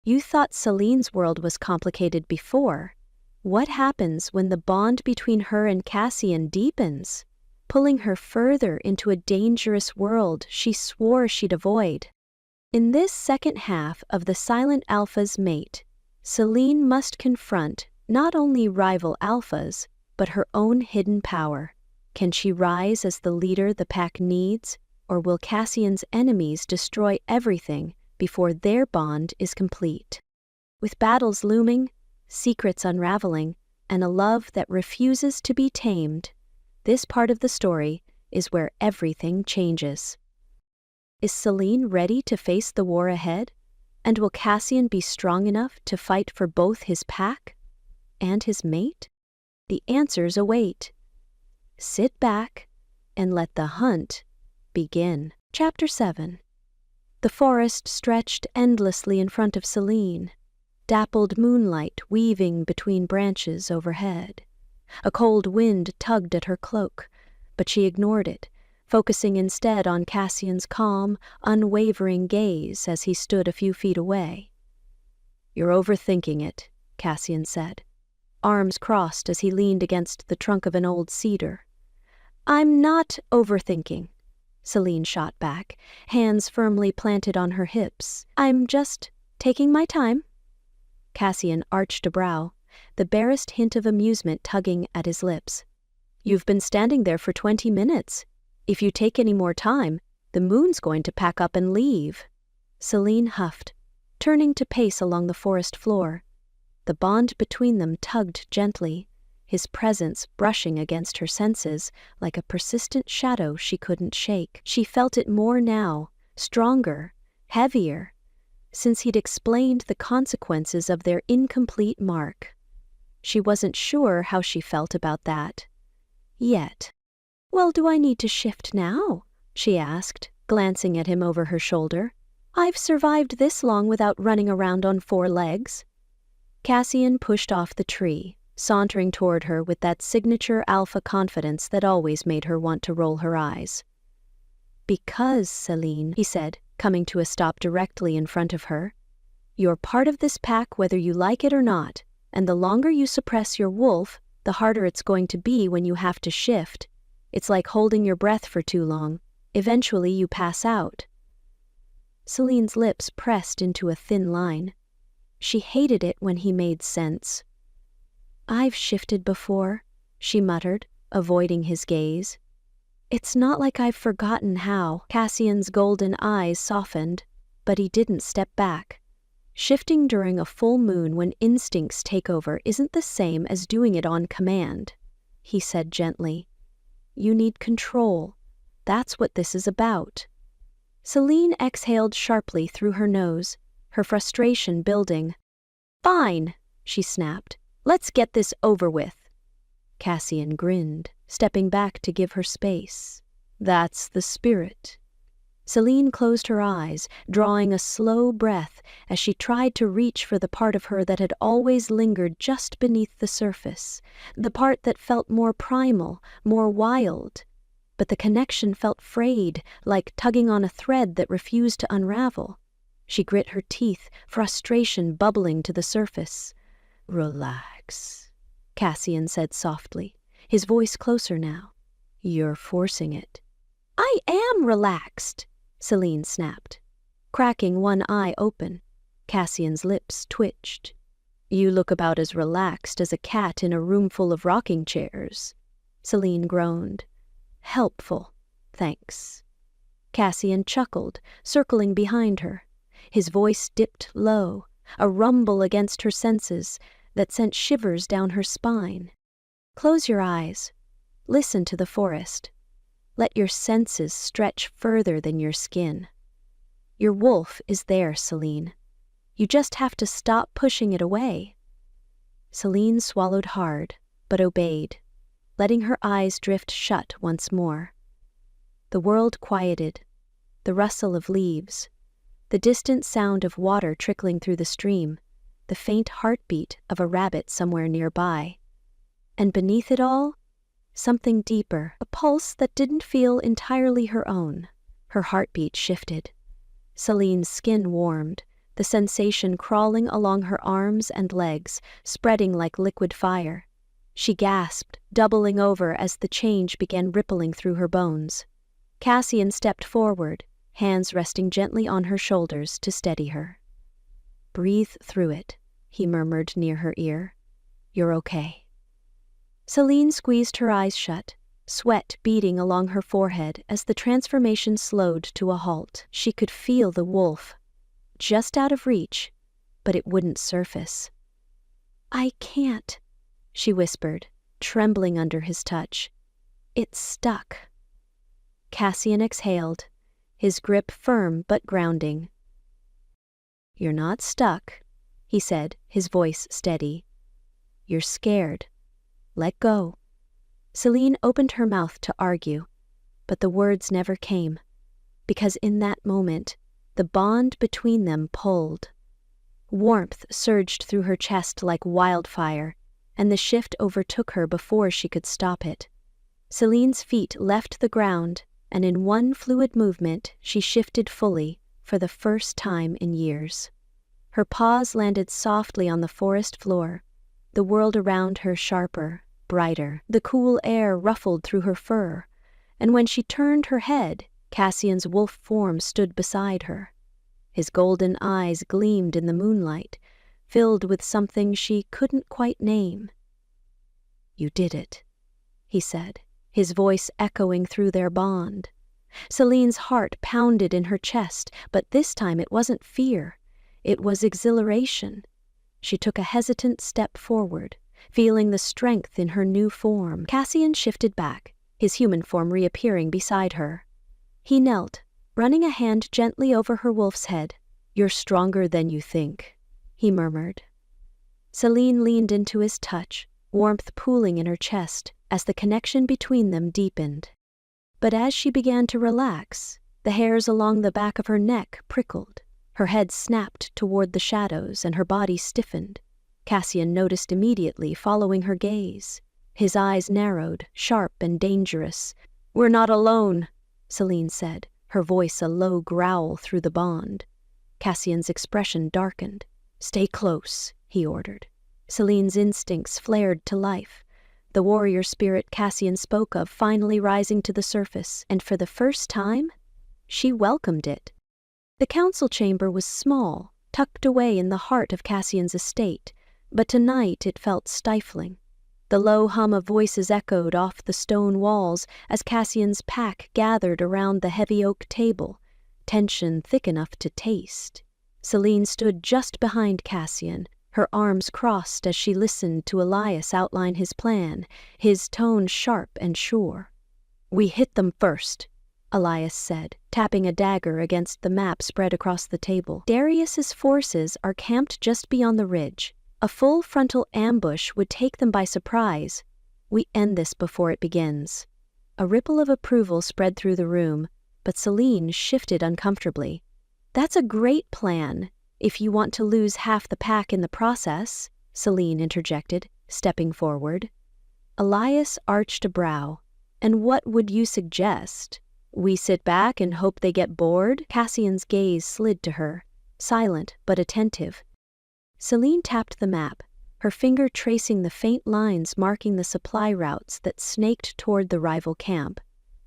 You thought Celine's world was complicated before. What happens when the bond between her and Cassian deepens, pulling her further into a dangerous world she swore she'd avoid? In this second half of The Silent Alpha's Mate, Celine must confront not only rival alphas, but her own hidden power. Can she rise as the leader the pack needs, or will Cassian's enemies destroy everything before their bond is complete? With battles looming, secrets unraveling, and a love that refuses to be tamed, this part of the story is where everything changes. Is Celine ready to face the war ahead? And will Cassian be strong enough to fight for both his pack and his mate? The answers await. Sit back and let the hunt begin. Chapter 7. The forest stretched endlessly in front of Celine, dappled moonlight weaving between branches overhead. A cold wind tugged at her cloak, but she ignored it, focusing instead on Cassian's calm, unwavering gaze as he stood a few feet away. "You're overthinking it," Cassian said, arms crossed as he leaned against the trunk of an old cedar. "I'm not overthinking," Celine shot back, hands firmly planted on her hips. "I'm just taking my time." Cassian arched a brow, the barest hint of amusement tugging at his lips. "You've been standing there for 20 minutes. If you take any more time, the moon's going to pack up and leave." Celine huffed, turning to pace along the forest floor. The bond between them tugged gently, his presence brushing against her senses like a persistent shadow she couldn't shake. She felt it more now, stronger, heavier, since he'd explained the consequences of their incomplete mark. She wasn't sure how she felt about that yet. "Well, do I need to shift now?" she asked, glancing at him over her shoulder. "I've survived this long without running around on 4 legs. Cassian pushed off the tree, sauntering toward her with that signature alpha confidence that always made her want to roll her eyes. "Because, Celine," he said, coming to a stop directly in front of her, "you're part of this pack whether you like it or not, and the longer you suppress your wolf, the harder it's going to be when you have to shift. It's like holding your breath for too long. Eventually you pass out." Celine's lips pressed into a thin line. She hated it when he made sense. "I've shifted before," she muttered, avoiding his gaze. "It's not like I've forgotten how." Cassian's golden eyes softened, but he didn't step back. "Shifting during a full moon when instincts take over isn't the same as doing it on command," he said gently. "You need control. That's what this is about." Celine exhaled sharply through her nose, her frustration building. "Fine," she snapped. "Let's get this over with." Cassian grinned, stepping back to give her space. "That's the spirit." Celine closed her eyes, drawing a slow breath as she tried to reach for the part of her that had always lingered just beneath the surface, the part that felt more primal, more wild. But the connection felt frayed, like tugging on a thread that refused to unravel. She grit her teeth, frustration bubbling to the surface. "Relax," Cassian said softly, his voice closer now. "You're forcing it." "I am relaxed," Celine snapped, cracking one eye open. Cassian's lips twitched. "You look about as relaxed as a cat in a room full of rocking chairs." Celine groaned. "Helpful, thanks." Cassian chuckled, circling behind her. His voice dipped low, a rumble against her senses that sent shivers down her spine. "Close your eyes. Listen to the forest. Let your senses stretch further than your skin. Your wolf is there, Celine. You just have to stop pushing it away." Celine swallowed hard, but obeyed, letting her eyes drift shut once more. The world quieted, the rustle of leaves, the distant sound of water trickling through the stream, the faint heartbeat of a rabbit somewhere nearby. And beneath it all, something deeper, a pulse that didn't feel entirely her own. Her heartbeat shifted. Celine's skin warmed, the sensation crawling along her arms and legs, spreading like liquid fire. She gasped, doubling over as the change began rippling through her bones. Cassian stepped forward, hands resting gently on her shoulders to steady her. "Breathe through it," he murmured near her ear. "You're okay." Celine squeezed her eyes shut, sweat beading along her forehead as the transformation slowed to a halt. She could feel the wolf, just out of reach, but it wouldn't surface. "I can't," she whispered, trembling under his touch. "It's stuck." Cassian exhaled, his grip firm but grounding. "You're not stuck," he said, his voice steady. "You're scared. Let go." Celine opened her mouth to argue, but the words never came, because in that moment, the bond between them pulled. Warmth surged through her chest like wildfire, and the shift overtook her before she could stop it. Celine's feet left the ground, and in one fluid movement she shifted fully, for the first time in years. Her paws landed softly on the forest floor, the world around her sharper, brighter. The cool air ruffled through her fur, and when she turned her head, Cassian's wolf form stood beside her. His golden eyes gleamed in the moonlight, filled with something she couldn't quite name. "You did it," he said, his voice echoing through their bond. Celine's heart pounded in her chest, but this time it wasn't fear, it was exhilaration. She took a hesitant step forward, feeling the strength in her new form. Cassian shifted back, his human form reappearing beside her. He knelt, running a hand gently over her wolf's head. "You're stronger than you think," he murmured. Celine leaned into his touch, warmth pooling in her chest as the connection between them deepened. But as she began to relax, the hairs along the back of her neck prickled. Her head snapped toward the shadows and her body stiffened. Cassian noticed immediately, following her gaze. His eyes narrowed, sharp and dangerous. "We're not alone," Celine said, her voice a low growl through the bond. Cassian's expression darkened. "Stay close," he ordered. Celine's instincts flared to life, the warrior spirit Cassian spoke of finally rising to the surface, and for the first time, she welcomed it. The council chamber was small, tucked away in the heart of Cassian's estate, but tonight it felt stifling. The low hum of voices echoed off the stone walls as Cassian's pack gathered around the heavy oak table, tension thick enough to taste. Celine stood just behind Cassian, her arms crossed as she listened to Elias outline his plan, his tone sharp and sure. "We hit them first," Elias said, tapping a dagger against the map spread across the table. "Darius's forces are camped just beyond the ridge. A full frontal ambush would take them by surprise. We end this before it begins." A ripple of approval spread through the room, but Celine shifted uncomfortably. "That's a great plan, if you want to lose half the pack in the process," Celine interjected, stepping forward. Elias arched a brow. "And what would you suggest? We sit back and hope they get bored?" Cassian's gaze slid to her, silent but attentive. Celine tapped the map, her finger tracing the faint lines marking the supply routes that snaked toward the rival camp.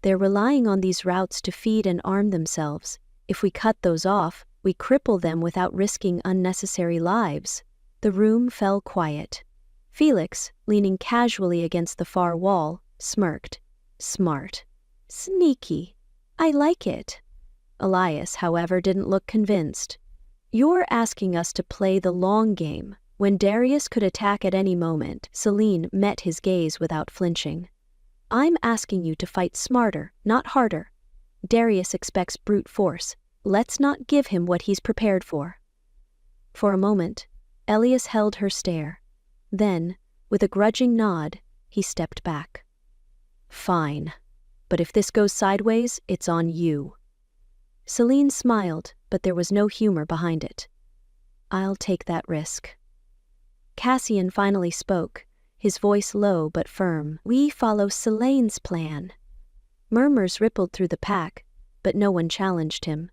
"They're relying on these routes to feed and arm themselves. If we cut those off, we cripple them without risking unnecessary lives." The room fell quiet. Felix, leaning casually against the far wall, smirked. "Smart. Sneaky. I like it." Elias, however, didn't look convinced. "You're asking us to play the long game, when Darius could attack at any moment." Celine met his gaze without flinching. "I'm asking you to fight smarter, not harder. Darius expects brute force. Let's not give him what he's prepared for." For a moment, Elias held her stare. Then, with a grudging nod, he stepped back. "Fine. But if this goes sideways, it's on you." Celine smiled, but there was no humor behind it. "I'll take that risk." Cassian finally spoke, his voice low but firm. "We follow Celine's plan." Murmurs rippled through the pack, but no one challenged him.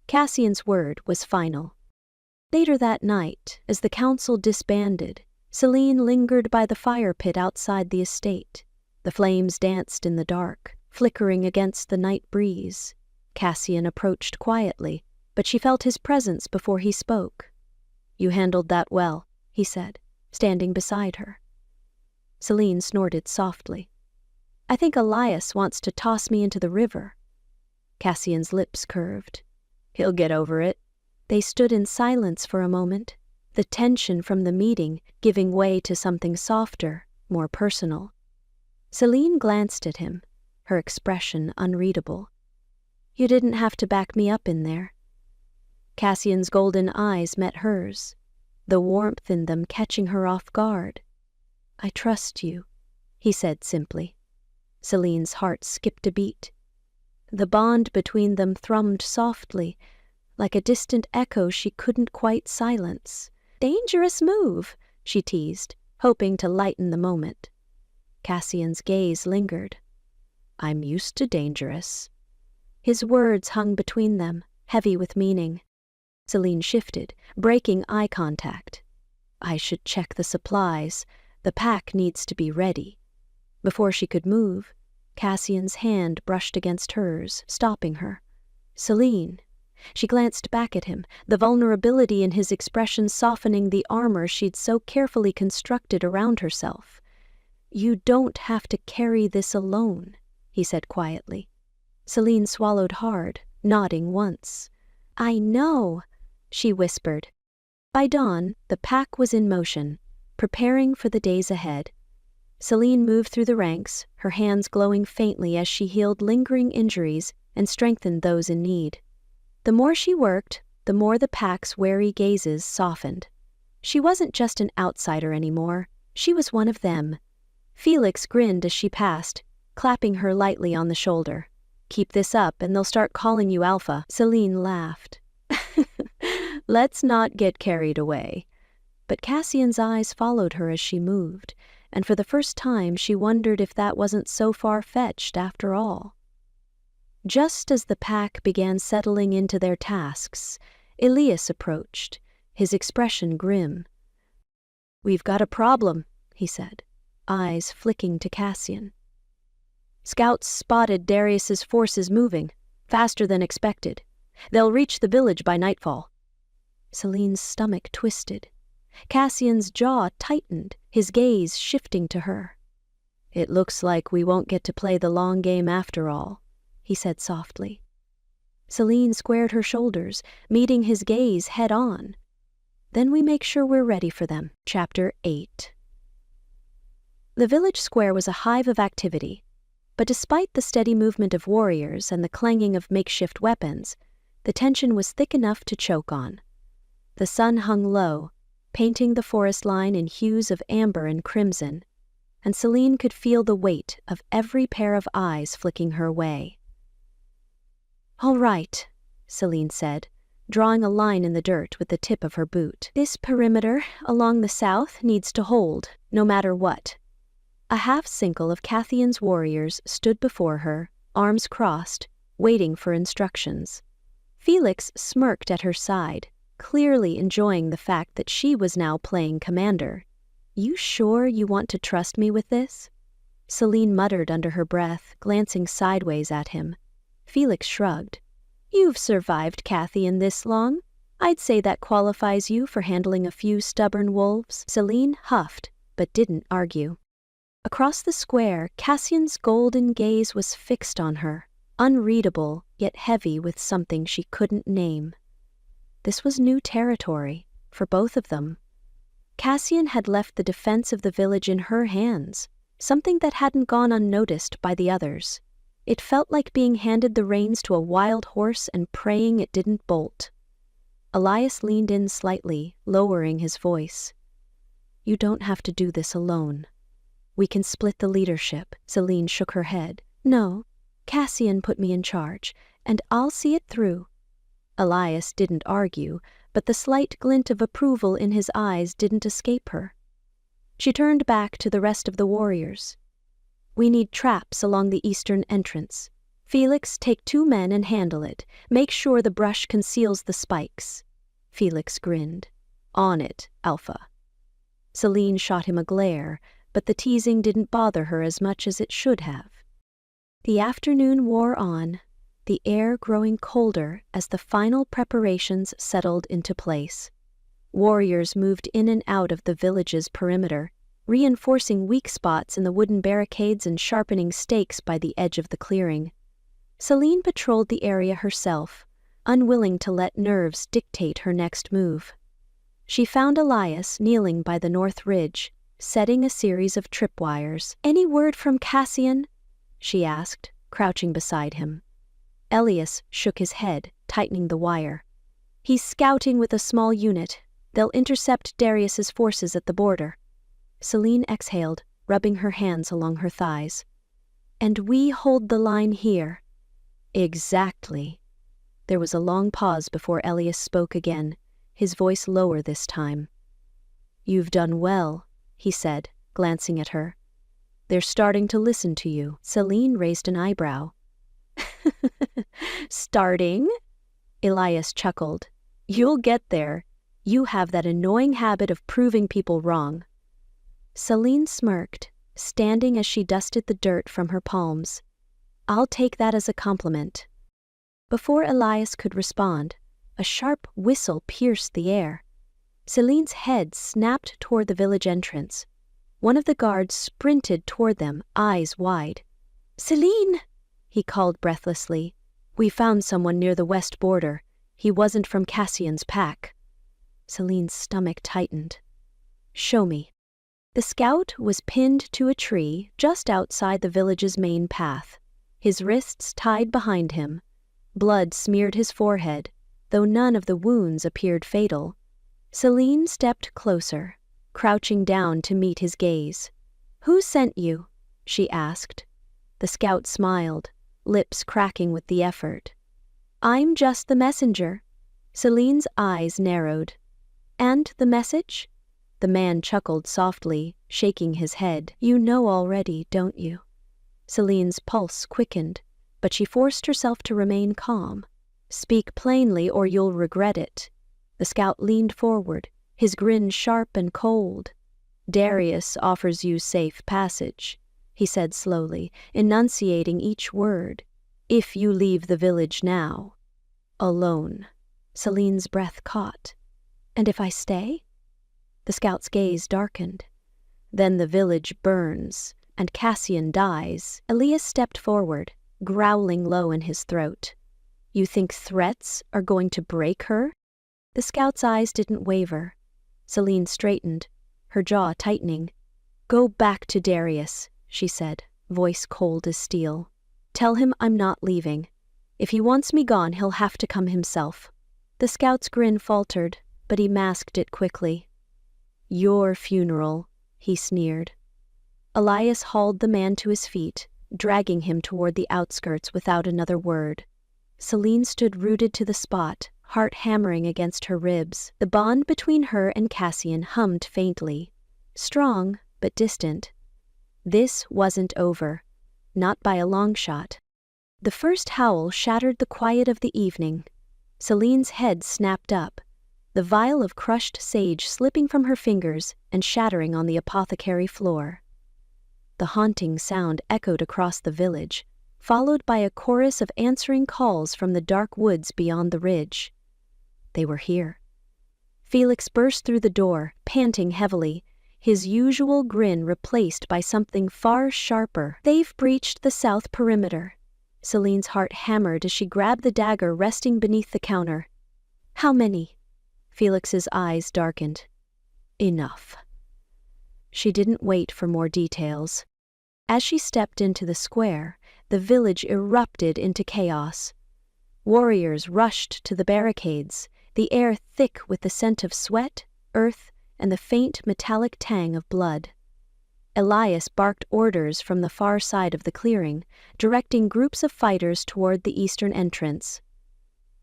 Cassian's word was final. Later that night, as the council disbanded, Celine lingered by the fire pit outside the estate. The flames danced in the dark, flickering against the night breeze. Cassian approached quietly, but she felt his presence before he spoke. "You handled that well," he said, standing beside her. Celine snorted softly. "I think Elias wants to toss me into the river." Cassian's lips curved. "He'll get over it." They stood in silence for a moment, the tension from the meeting giving way to something softer, more personal. Celine glanced at him, her expression unreadable. "You didn't have to back me up in there." Cassian's golden eyes met hers, the warmth in them catching her off guard. "I trust you," he said simply. Celine's heart skipped a beat. The bond between them thrummed softly, like a distant echo she couldn't quite silence. "Dangerous move," she teased, hoping to lighten the moment. Cassian's gaze lingered. "I'm used to dangerous." His words hung between them, heavy with meaning. Celine shifted, breaking eye contact. "I should check the supplies. The pack needs to be ready." Before she could move, Cassian's hand brushed against hers, stopping her. "Celine." She glanced back at him, the vulnerability in his expression softening the armor she'd so carefully constructed around herself. "You don't have to carry this alone," he said quietly. Celine swallowed hard, nodding once. "I know," she whispered. By dawn, the pack was in motion, preparing for the days ahead. Celine moved through the ranks, her hands glowing faintly as she healed lingering injuries and strengthened those in need. The more she worked, the more the pack's wary gazes softened. She wasn't just an outsider anymore, she was one of them. Felix grinned as she passed, clapping her lightly on the shoulder. "Keep this up and they'll start calling you Alpha." Celine laughed. "Let's not get carried away." But Cassian's eyes followed her as she moved, and for the first time she wondered if that wasn't so far-fetched after all. Just as the pack began settling into their tasks, Elias approached, his expression grim. "We've got a problem," he said, eyes flicking to Cassian. "Scouts spotted Darius's forces moving, faster than expected. They'll reach the village by nightfall." Celine's stomach twisted. Cassian's jaw tightened, his gaze shifting to her. "It looks like we won't get to play the long game after all," he said softly. Celine squared her shoulders, meeting his gaze head-on. "Then we make sure we're ready for them." Chapter 8. The village square was a hive of activity, but despite the steady movement of warriors and the clanging of makeshift weapons, the tension was thick enough to choke on. The sun hung low, painting the forest line in hues of amber and crimson, and Celine could feel the weight of every pair of eyes flicking her way. "All right," Celine said, drawing a line in the dirt with the tip of her boot. "This perimeter along the south needs to hold, no matter what." A half-circle of Cassian's warriors stood before her, arms crossed, waiting for instructions. Felix smirked at her side, clearly enjoying the fact that she was now playing commander. "You sure you want to trust me with this?" Celine muttered under her breath, glancing sideways at him. Felix shrugged. "You've survived Cassian this long. I'd say that qualifies you for handling a few stubborn wolves." Celine huffed, but didn't argue. Across the square, Cassian's golden gaze was fixed on her, unreadable yet heavy with something she couldn't name. This was new territory, for both of them. Cassian had left the defense of the village in her hands, something that hadn't gone unnoticed by the others. It felt like being handed the reins to a wild horse and praying it didn't bolt. Elias leaned in slightly, lowering his voice. "You don't have to do this alone. We can split the leadership." Celine shook her head. "No, Cassian put me in charge, and I'll see it through." Elias didn't argue, but the slight glint of approval in his eyes didn't escape her. She turned back to the rest of the warriors. "We need traps along the eastern entrance. Felix, take 2 men and handle it. Make sure the brush conceals the spikes." Felix grinned. On it, Alpha. Celine shot him a glare, but the teasing didn't bother her as much as it should have. The afternoon wore on, the air growing colder as the final preparations settled into place. Warriors moved in and out of the village's perimeter, reinforcing weak spots in the wooden barricades and sharpening stakes by the edge of the clearing. Celine patrolled the area herself, unwilling to let nerves dictate her next move. She found Elias kneeling by the north ridge, setting a series of tripwires. "Any word from Cassian?" she asked, crouching beside him. Elias shook his head, tightening the wire. "He's scouting with a small unit. They'll intercept Darius's forces at the border." Celine exhaled, rubbing her hands along her thighs. "And we hold the line here." "Exactly." There was a long pause before Elias spoke again, his voice lower this time. "You've done well," he said, glancing at her. "They're starting to listen to you." Celine raised an eyebrow. "Starting?" Elias chuckled. "You'll get there. You have that annoying habit of proving people wrong." Celine smirked, standing as she dusted the dirt from her palms. "I'll take that as a compliment." Before Elias could respond, a sharp whistle pierced the air. Celine's head snapped toward the village entrance. One of the guards sprinted toward them, eyes wide. "Celine!" he called breathlessly. "We found someone near the west border. He wasn't from Cassian's pack." Celine's stomach tightened. "Show me." The scout was pinned to a tree just outside the village's main path, his wrists tied behind him. Blood smeared his forehead, though none of the wounds appeared fatal. Celine stepped closer, crouching down to meet his gaze. "Who sent you?" she asked. The scout smiled, lips cracking with the effort. "I'm just the messenger." Celine's eyes narrowed. "And the message?" The man chuckled softly, shaking his head. "You know already, don't you?" Celine's pulse quickened, but she forced herself to remain calm. "Speak plainly or you'll regret it." The scout leaned forward, his grin sharp and cold. "Darius offers you safe passage," he said slowly, enunciating each word. "If you leave the village now." "Alone." Celine's breath caught. "And if I stay?" The scout's gaze darkened. "Then the village burns, and Cassian dies." Elias stepped forward, growling low in his throat. "You think threats are going to break her?" The scout's eyes didn't waver. Celine straightened, her jaw tightening. "Go back to Darius," she said, voice cold as steel. "Tell him I'm not leaving. If he wants me gone, he'll have to come himself." The scout's grin faltered, but he masked it quickly. "Your funeral," he sneered. Elias hauled the man to his feet, dragging him toward the outskirts without another word. Celine stood rooted to the spot, heart hammering against her ribs. The bond between her and Cassian hummed faintly. Strong, but distant. This wasn't over. Not by a long shot. The first howl shattered the quiet of the evening. Celine's head snapped up, the vial of crushed sage slipping from her fingers and shattering on the apothecary floor. The haunting sound echoed across the village, followed by a chorus of answering calls from the dark woods beyond the ridge. They were here. Felix burst through the door, panting heavily, his usual grin replaced by something far sharper. "They've breached the south perimeter." Celine's heart hammered as she grabbed the dagger resting beneath the counter. "How many?" Felix's eyes darkened. "Enough." She didn't wait for more details. As she stepped into the square, the village erupted into chaos. Warriors rushed to the barricades, the air thick with the scent of sweat, earth, and the faint metallic tang of blood. Elias barked orders from the far side of the clearing, directing groups of fighters toward the eastern entrance.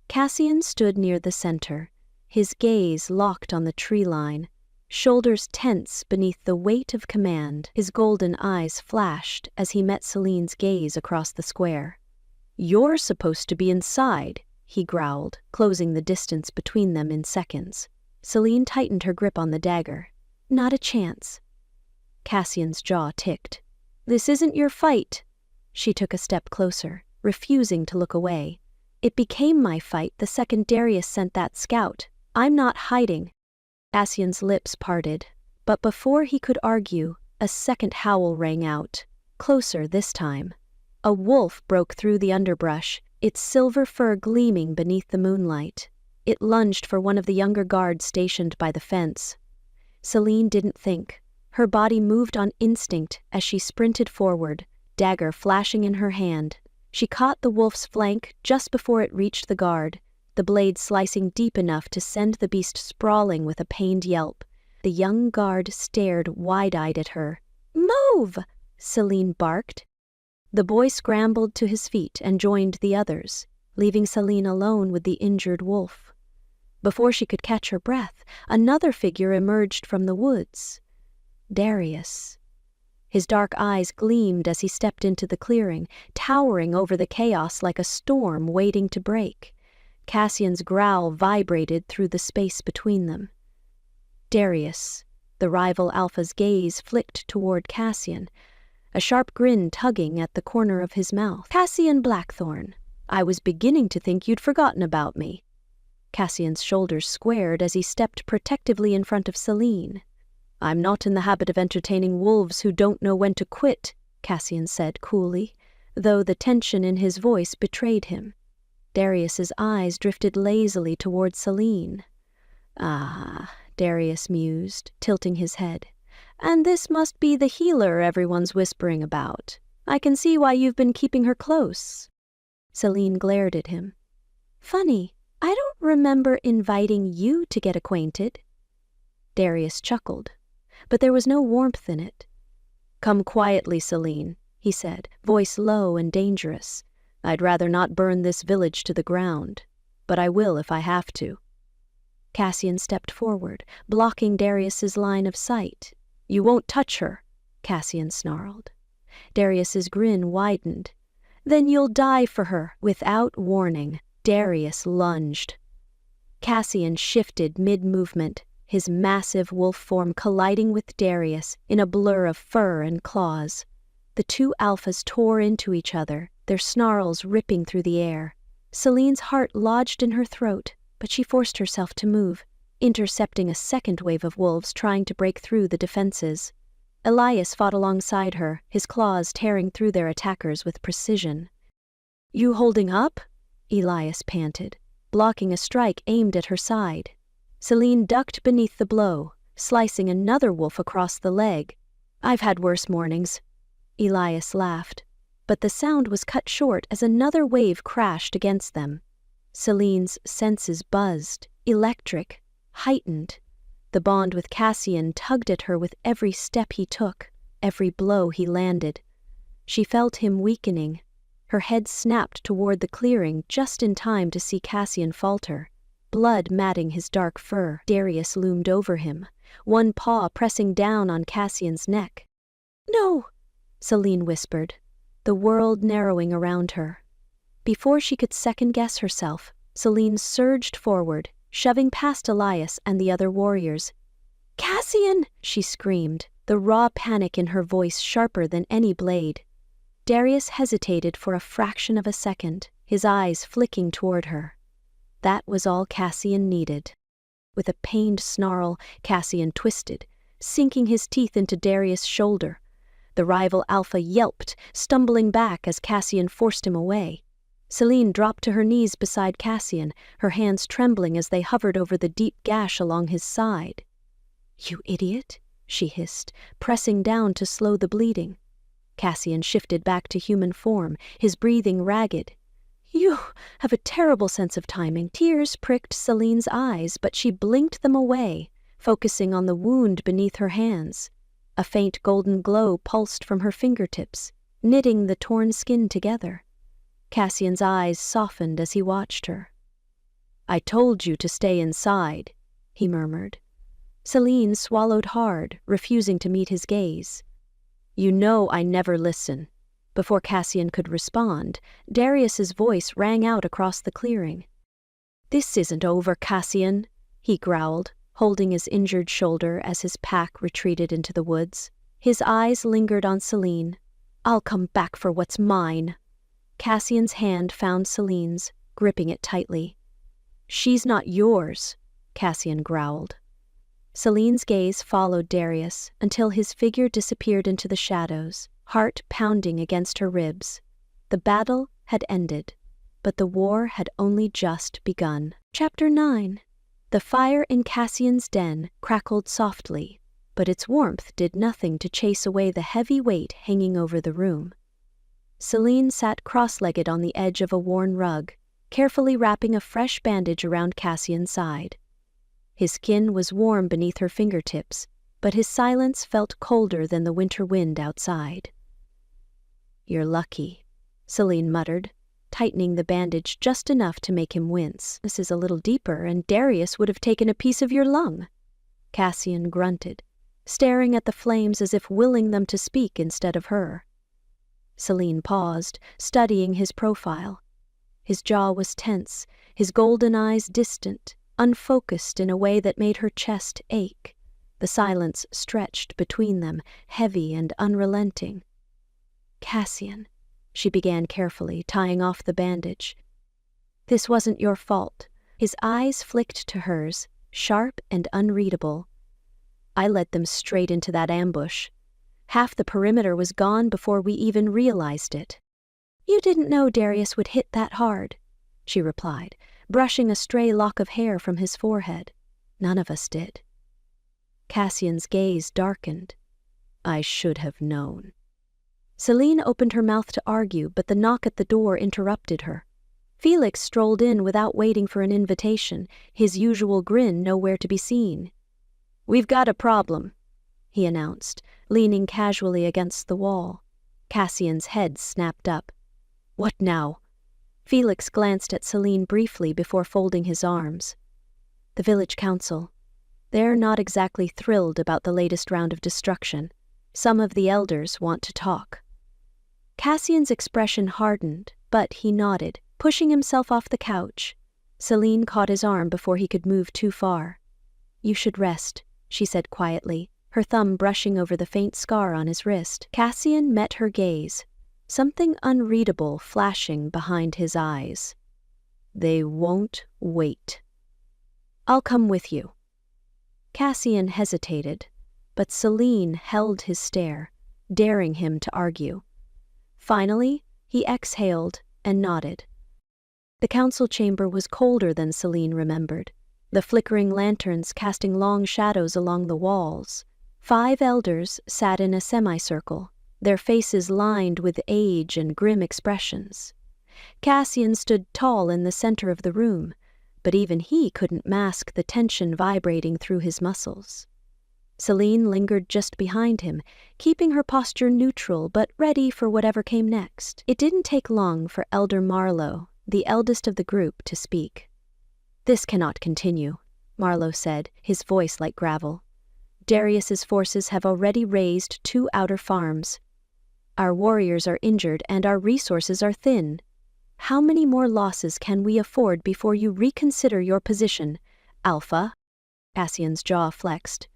Cassian stood near the center, his gaze locked on the tree line, shoulders tense beneath the weight of command. His golden eyes flashed as he met Celine's gaze across the square. "You're supposed to be inside," he growled, closing the distance between them in seconds. Celine tightened her grip on the dagger. Not a chance. Cassian's jaw ticked. This isn't your fight. She took a step closer, refusing to look away. It became my fight the second Darius sent that scout. I'm not hiding. Cassian's lips parted, but before he could argue, a second howl rang out, closer this time. A wolf broke through the underbrush, its silver fur gleaming beneath the moonlight. It lunged for one of the younger guards stationed by the fence. Celine didn't think. Her body moved on instinct as she sprinted forward, dagger flashing in her hand. She caught the wolf's flank just before it reached the guard, the blade slicing deep enough to send the beast sprawling with a pained yelp. The young guard stared wide-eyed at her. Move! Celine barked. The boy scrambled to his feet and joined the others, leaving Celine alone with the injured wolf. Before she could catch her breath, another figure emerged from the woods. Darius. His dark eyes gleamed as he stepped into the clearing, towering over the chaos like a storm waiting to break. Cassian's growl vibrated through the space between them. Darius. The rival alpha's gaze flicked toward Cassian, a sharp grin tugging at the corner of his mouth. Cassian Blackthorn, I was beginning to think you'd forgotten about me. Cassian's shoulders squared as he stepped protectively in front of Celine. I'm not in the habit of entertaining wolves who don't know when to quit, Cassian said coolly, though the tension in his voice betrayed him. Darius's eyes drifted lazily toward Celine. Ah, Darius mused, tilting his head. And this must be the healer everyone's whispering about. I can see why you've been keeping her close. Celine glared at him. Funny, I don't remember inviting you to get acquainted. Darius chuckled, but there was no warmth in it. Come quietly, Celine, he said, voice low and dangerous. I'd rather not burn this village to the ground, but I will if I have to. Cassian stepped forward, blocking Darius's line of sight. You won't touch her, Cassian snarled. Darius's grin widened. Then you'll die for her. Without warning, Darius lunged. Cassian shifted mid-movement, his massive wolf form colliding with Darius in a blur of fur and claws. The two alphas tore into each other, their snarls ripping through the air. Celine's heart lodged in her throat, but she forced herself to move, intercepting a second wave of wolves trying to break through the defenses. Elias fought alongside her, his claws tearing through their attackers with precision. You holding up? Elias panted, blocking a strike aimed at her side. Celine ducked beneath the blow, slicing another wolf across the leg. I've had worse mornings. Elias laughed, but the sound was cut short as another wave crashed against them. Celine's senses buzzed, electric, heightened. The bond with Cassian tugged at her with every step he took, every blow he landed. She felt him weakening. Her head snapped toward the clearing just in time to see Cassian falter, blood matting his dark fur. Darius loomed over him, one paw pressing down on Cassian's neck. No, Celine whispered, the world narrowing around her. Before she could second-guess herself, Celine surged forward, shoving past Elias and the other warriors. Cassian! She screamed, the raw panic in her voice sharper than any blade. Darius hesitated for a fraction of a second, his eyes flicking toward her. That was all Cassian needed. With a pained snarl, Cassian twisted, sinking his teeth into Darius' shoulder. The rival alpha yelped, stumbling back as Cassian forced him away. Celine dropped to her knees beside Cassian, her hands trembling as they hovered over the deep gash along his side. You idiot, she hissed, pressing down to slow the bleeding. Cassian shifted back to human form, his breathing ragged. You have a terrible sense of timing. Tears pricked Celine's eyes, but she blinked them away, focusing on the wound beneath her hands. A faint golden glow pulsed from her fingertips, knitting the torn skin together. Cassian's eyes softened as he watched her. I told you to stay inside, he murmured. Celine swallowed hard, refusing to meet his gaze. You know I never listen. Before Cassian could respond, Darius's voice rang out across the clearing. "This isn't over, Cassian," he growled, holding his injured shoulder as his pack retreated into the woods. His eyes lingered on Celine. "I'll come back for what's mine." Cassian's hand found Celine's, gripping it tightly. "She's not yours," Cassian growled. Celine's gaze followed Darius until his figure disappeared into the shadows, heart pounding against her ribs. The battle had ended, but the war had only just begun. Chapter 9. The fire in Cassian's den crackled softly, but its warmth did nothing to chase away the heavy weight hanging over the room. Celine sat cross-legged on the edge of a worn rug, carefully wrapping a fresh bandage around Cassian's side. His skin was warm beneath her fingertips, but his silence felt colder than the winter wind outside. "You're lucky," Celine muttered, tightening the bandage just enough to make him wince. "This is a little deeper, and Darius would have taken a piece of your lung." Cassian grunted, staring at the flames as if willing them to speak instead of her. Celine paused, studying his profile. His jaw was tense, his golden eyes distant, unfocused in a way that made her chest ache. The silence stretched between them, heavy and unrelenting. "Cassian," she began carefully, tying off the bandage. "This wasn't your fault." His eyes flicked to hers, sharp and unreadable. "I led them straight into that ambush. Half the perimeter was gone before we even realized it." "You didn't know Darius would hit that hard," she replied, brushing a stray lock of hair from his forehead. "None of us did." Cassian's gaze darkened. "I should have known." Celine opened her mouth to argue, but the knock at the door interrupted her. Felix strolled in without waiting for an invitation, his usual grin nowhere to be seen. "We've got a problem," he announced, leaning casually against the wall. Cassian's head snapped up. "What now?" Felix glanced at Celine briefly before folding his arms. "The village council. They're not exactly thrilled about the latest round of destruction. Some of the elders want to talk." Cassian's expression hardened, but he nodded, pushing himself off the couch. Celine caught his arm before he could move too far. "You should rest," she said quietly, her thumb brushing over the faint scar on his wrist. Cassian met her gaze, something unreadable flashing behind his eyes. "They won't wait." "I'll come with you." Cassian hesitated, but Celine held his stare, daring him to argue. Finally, he exhaled and nodded. The council chamber was colder than Celine remembered, the flickering lanterns casting long shadows along the walls. 5 elders sat in a semicircle, their faces lined with age and grim expressions. Cassian stood tall in the center of the room, but even he couldn't mask the tension vibrating through his muscles. Celine lingered just behind him, keeping her posture neutral but ready for whatever came next. It didn't take long for Elder Marlowe, the eldest of the group, to speak. "This cannot continue," Marlowe said, his voice like gravel. "Darius's forces have already razed 2 outer farms. Our warriors are injured and our resources are thin. How many more losses can we afford before you reconsider your position, Alpha?" Cassian's jaw flexed.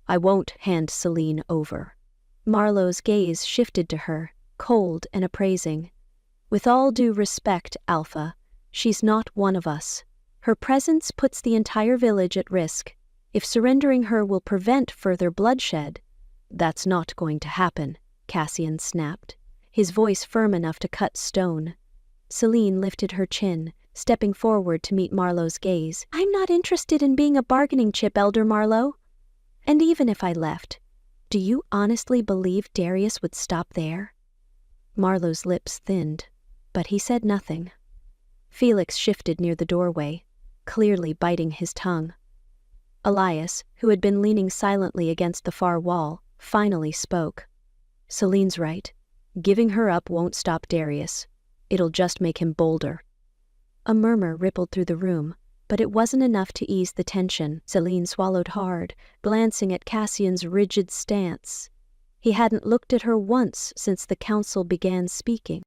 "I won't hand Celine over." Marlowe's gaze shifted to her, cold and appraising. "With all due respect, Alpha, she's not one of us. Her presence puts the entire village at risk. If surrendering her will prevent further bloodshed—" "That's not going to happen," Cassian snapped, his voice firm enough to cut stone. Celine lifted her chin, stepping forward to meet Marlowe's gaze. "I'm not interested in being a bargaining chip, Elder Marlowe. And even if I left, do you honestly believe Darius would stop there?" Marlowe's lips thinned, but he said nothing. Felix shifted near the doorway, clearly biting his tongue. Elias, who had been leaning silently against the far wall, finally spoke. "Celine's right. Giving her up won't stop Darius. It'll just make him bolder." A murmur rippled through the room, but it wasn't enough to ease the tension. Celine swallowed hard, glancing at Cassian's rigid stance. He hadn't looked at her once since the council began speaking.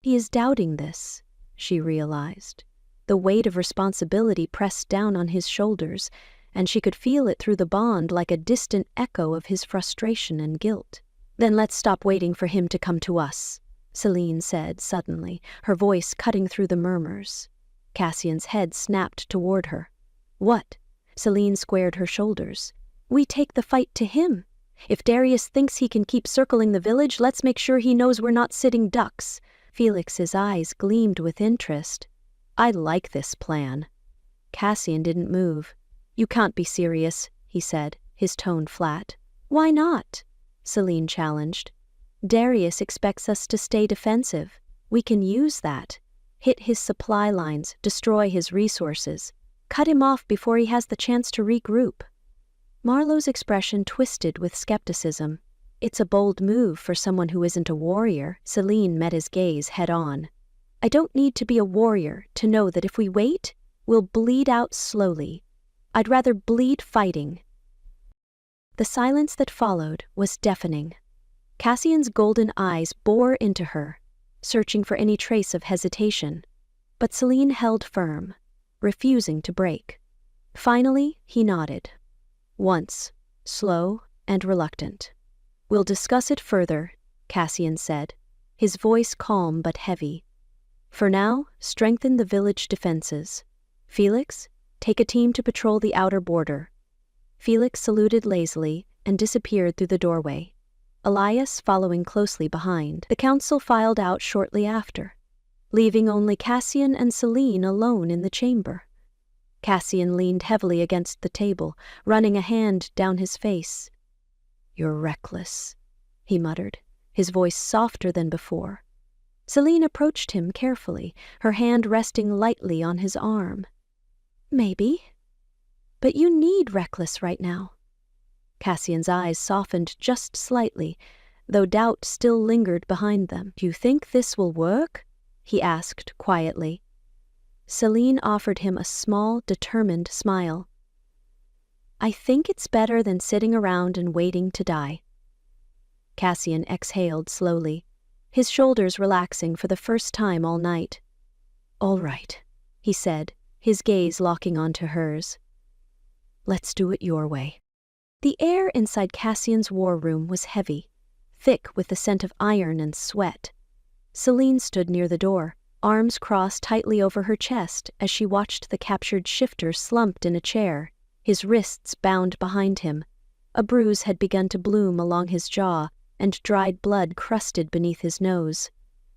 He is doubting this, she realized. The weight of responsibility pressed down on his shoulders, and she could feel it through the bond like a distant echo of his frustration and guilt. "Then let's stop waiting for him to come to us," Celine said suddenly, her voice cutting through the murmurs. Cassian's head snapped toward her. "What?" Celine squared her shoulders. "We take the fight to him. If Darius thinks he can keep circling the village, let's make sure he knows we're not sitting ducks." Felix's eyes gleamed with interest. "I like this plan." Cassian didn't move. "You can't be serious," he said, his tone flat. "Why not?" Celine challenged. "Darius expects us to stay defensive. We can use that. Hit his supply lines, destroy his resources. Cut him off before he has the chance to regroup." Marlowe's expression twisted with skepticism. "It's a bold move for someone who isn't a warrior." Celine met his gaze head-on. "I don't need to be a warrior to know that if we wait, we'll bleed out slowly. I'd rather bleed fighting." The silence that followed was deafening. Cassian's golden eyes bore into her, searching for any trace of hesitation. But Celine held firm, refusing to break. Finally, he nodded. Once, slow and reluctant. "We'll discuss it further," Cassian said, his voice calm but heavy. "For now, strengthen the village defenses. Felix, take a team to patrol the outer border." Felix saluted lazily and disappeared through the doorway, Elias following closely behind. The council filed out shortly after, leaving only Cassian and Celine alone in the chamber. Cassian leaned heavily against the table, running a hand down his face. "You're reckless," he muttered, his voice softer than before. Celine approached him carefully, her hand resting lightly on his arm. "Maybe. But you need reckless right now." Cassian's eyes softened just slightly, though doubt still lingered behind them. "Do you think this will work?" he asked quietly. Celine offered him a small, determined smile. "I think it's better than sitting around and waiting to die." Cassian exhaled slowly, his shoulders relaxing for the first time all night. "All right," he said, his gaze locking onto hers. "Let's do it your way." The air inside Cassian's war room was heavy, thick with the scent of iron and sweat. Celine stood near the door, arms crossed tightly over her chest as she watched the captured shifter slumped in a chair, his wrists bound behind him. A bruise had begun to bloom along his jaw, and dried blood crusted beneath his nose.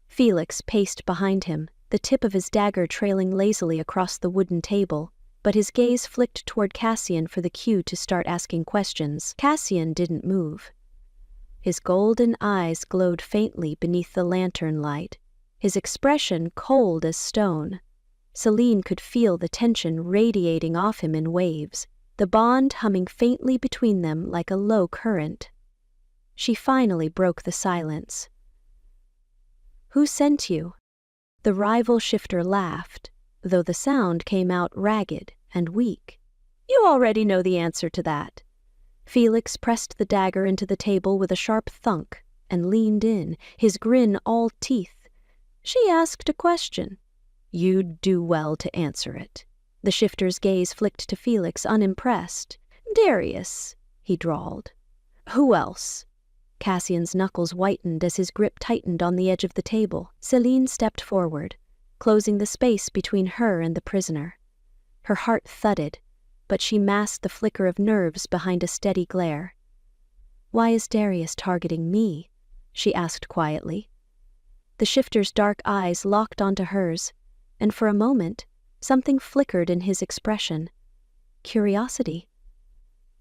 Felix paced behind him, the tip of his dagger trailing lazily across the wooden table, but his gaze flicked toward Cassian for the cue to start asking questions. Cassian didn't move. His golden eyes glowed faintly beneath the lantern light, his expression cold as stone. Celine could feel the tension radiating off him in waves, the bond humming faintly between them like a low current. She finally broke the silence. "Who sent you?" The rival shifter laughed, though the sound came out ragged and weak. "You already know the answer to that." Felix pressed the dagger into the table with a sharp thunk and leaned in, his grin all teeth. "She asked a question. You'd do well to answer it." The shifter's gaze flicked to Felix, unimpressed. "Darius," he drawled. "Who else?" Cassian's knuckles whitened as his grip tightened on the edge of the table. Celine stepped forward, closing the space between her and the prisoner. Her heart thudded, but she masked the flicker of nerves behind a steady glare. "Why is Darius targeting me?" she asked quietly. The shifter's dark eyes locked onto hers, and for a moment, something flickered in his expression. Curiosity.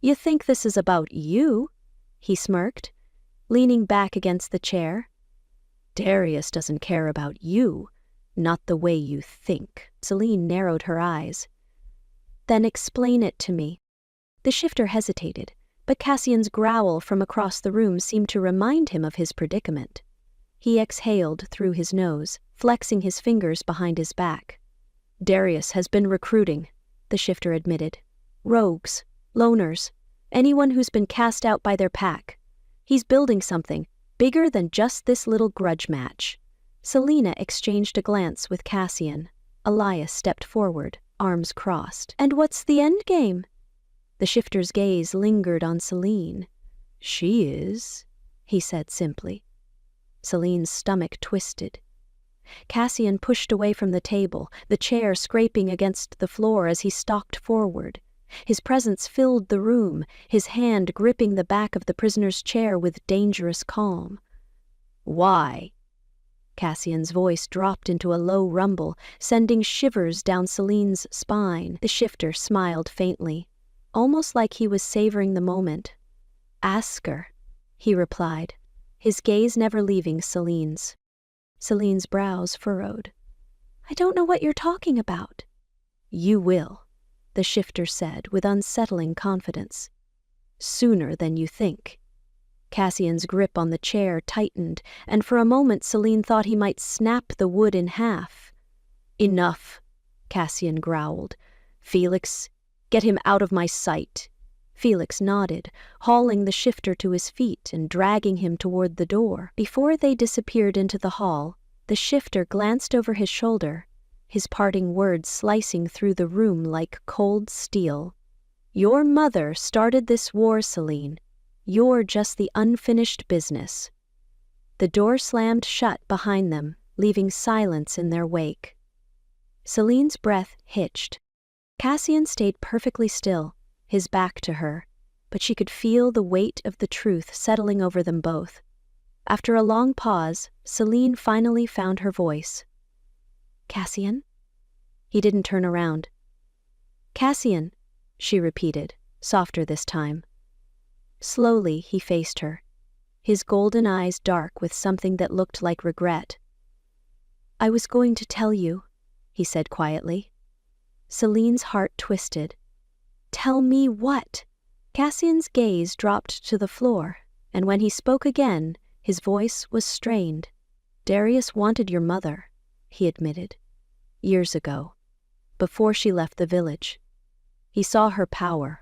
"You think this is about you?" he smirked, leaning back against the chair. "Darius doesn't care about you, not the way you think." Celine narrowed her eyes. "Then explain it to me." The shifter hesitated, but Cassian's growl from across the room seemed to remind him of his predicament. He exhaled through his nose, flexing his fingers behind his back. "Darius has been recruiting," the shifter admitted. "Rogues, loners, anyone who's been cast out by their pack. He's building something bigger than just this little grudge match." Selina exchanged a glance with Cassian. Elias stepped forward, arms crossed. "And what's the end game?" The shifter's gaze lingered on Celine. "She is," he said simply. Celine's stomach twisted. Cassian pushed away from the table, the chair scraping against the floor as he stalked forward. His presence filled the room, his hand gripping the back of the prisoner's chair with dangerous calm. "Why?" Cassian's voice dropped into a low rumble, sending shivers down Celine's spine. The shifter smiled faintly, almost like he was savoring the moment. "Ask her," he replied, his gaze never leaving Celine's. Celine's brows furrowed. "I don't know what you're talking about." "You will," the shifter said with unsettling confidence. "Sooner than you think." Cassian's grip on the chair tightened, and for a moment Celine thought he might snap the wood in half. "Enough," Cassian growled. "Felix, get him out of my sight." Felix nodded, hauling the shifter to his feet and dragging him toward the door. Before they disappeared into the hall, the shifter glanced over his shoulder, his parting words slicing through the room like cold steel. "Your mother started this war, Celine. You're just the unfinished business." The door slammed shut behind them, leaving silence in their wake. Celine's breath hitched. Cassian stayed perfectly still, his back to her, but she could feel the weight of the truth settling over them both. After a long pause, Celine finally found her voice. "Cassian?" He didn't turn around. "Cassian," she repeated, softer this time. Slowly he faced her, his golden eyes dark with something that looked like regret. "I was going to tell you," he said quietly. Celine's heart twisted. "Tell me what?" Cassian's gaze dropped to the floor, and when he spoke again, his voice was strained. "Darius wanted your mother," he admitted. "Years ago, before she left the village. He saw her power,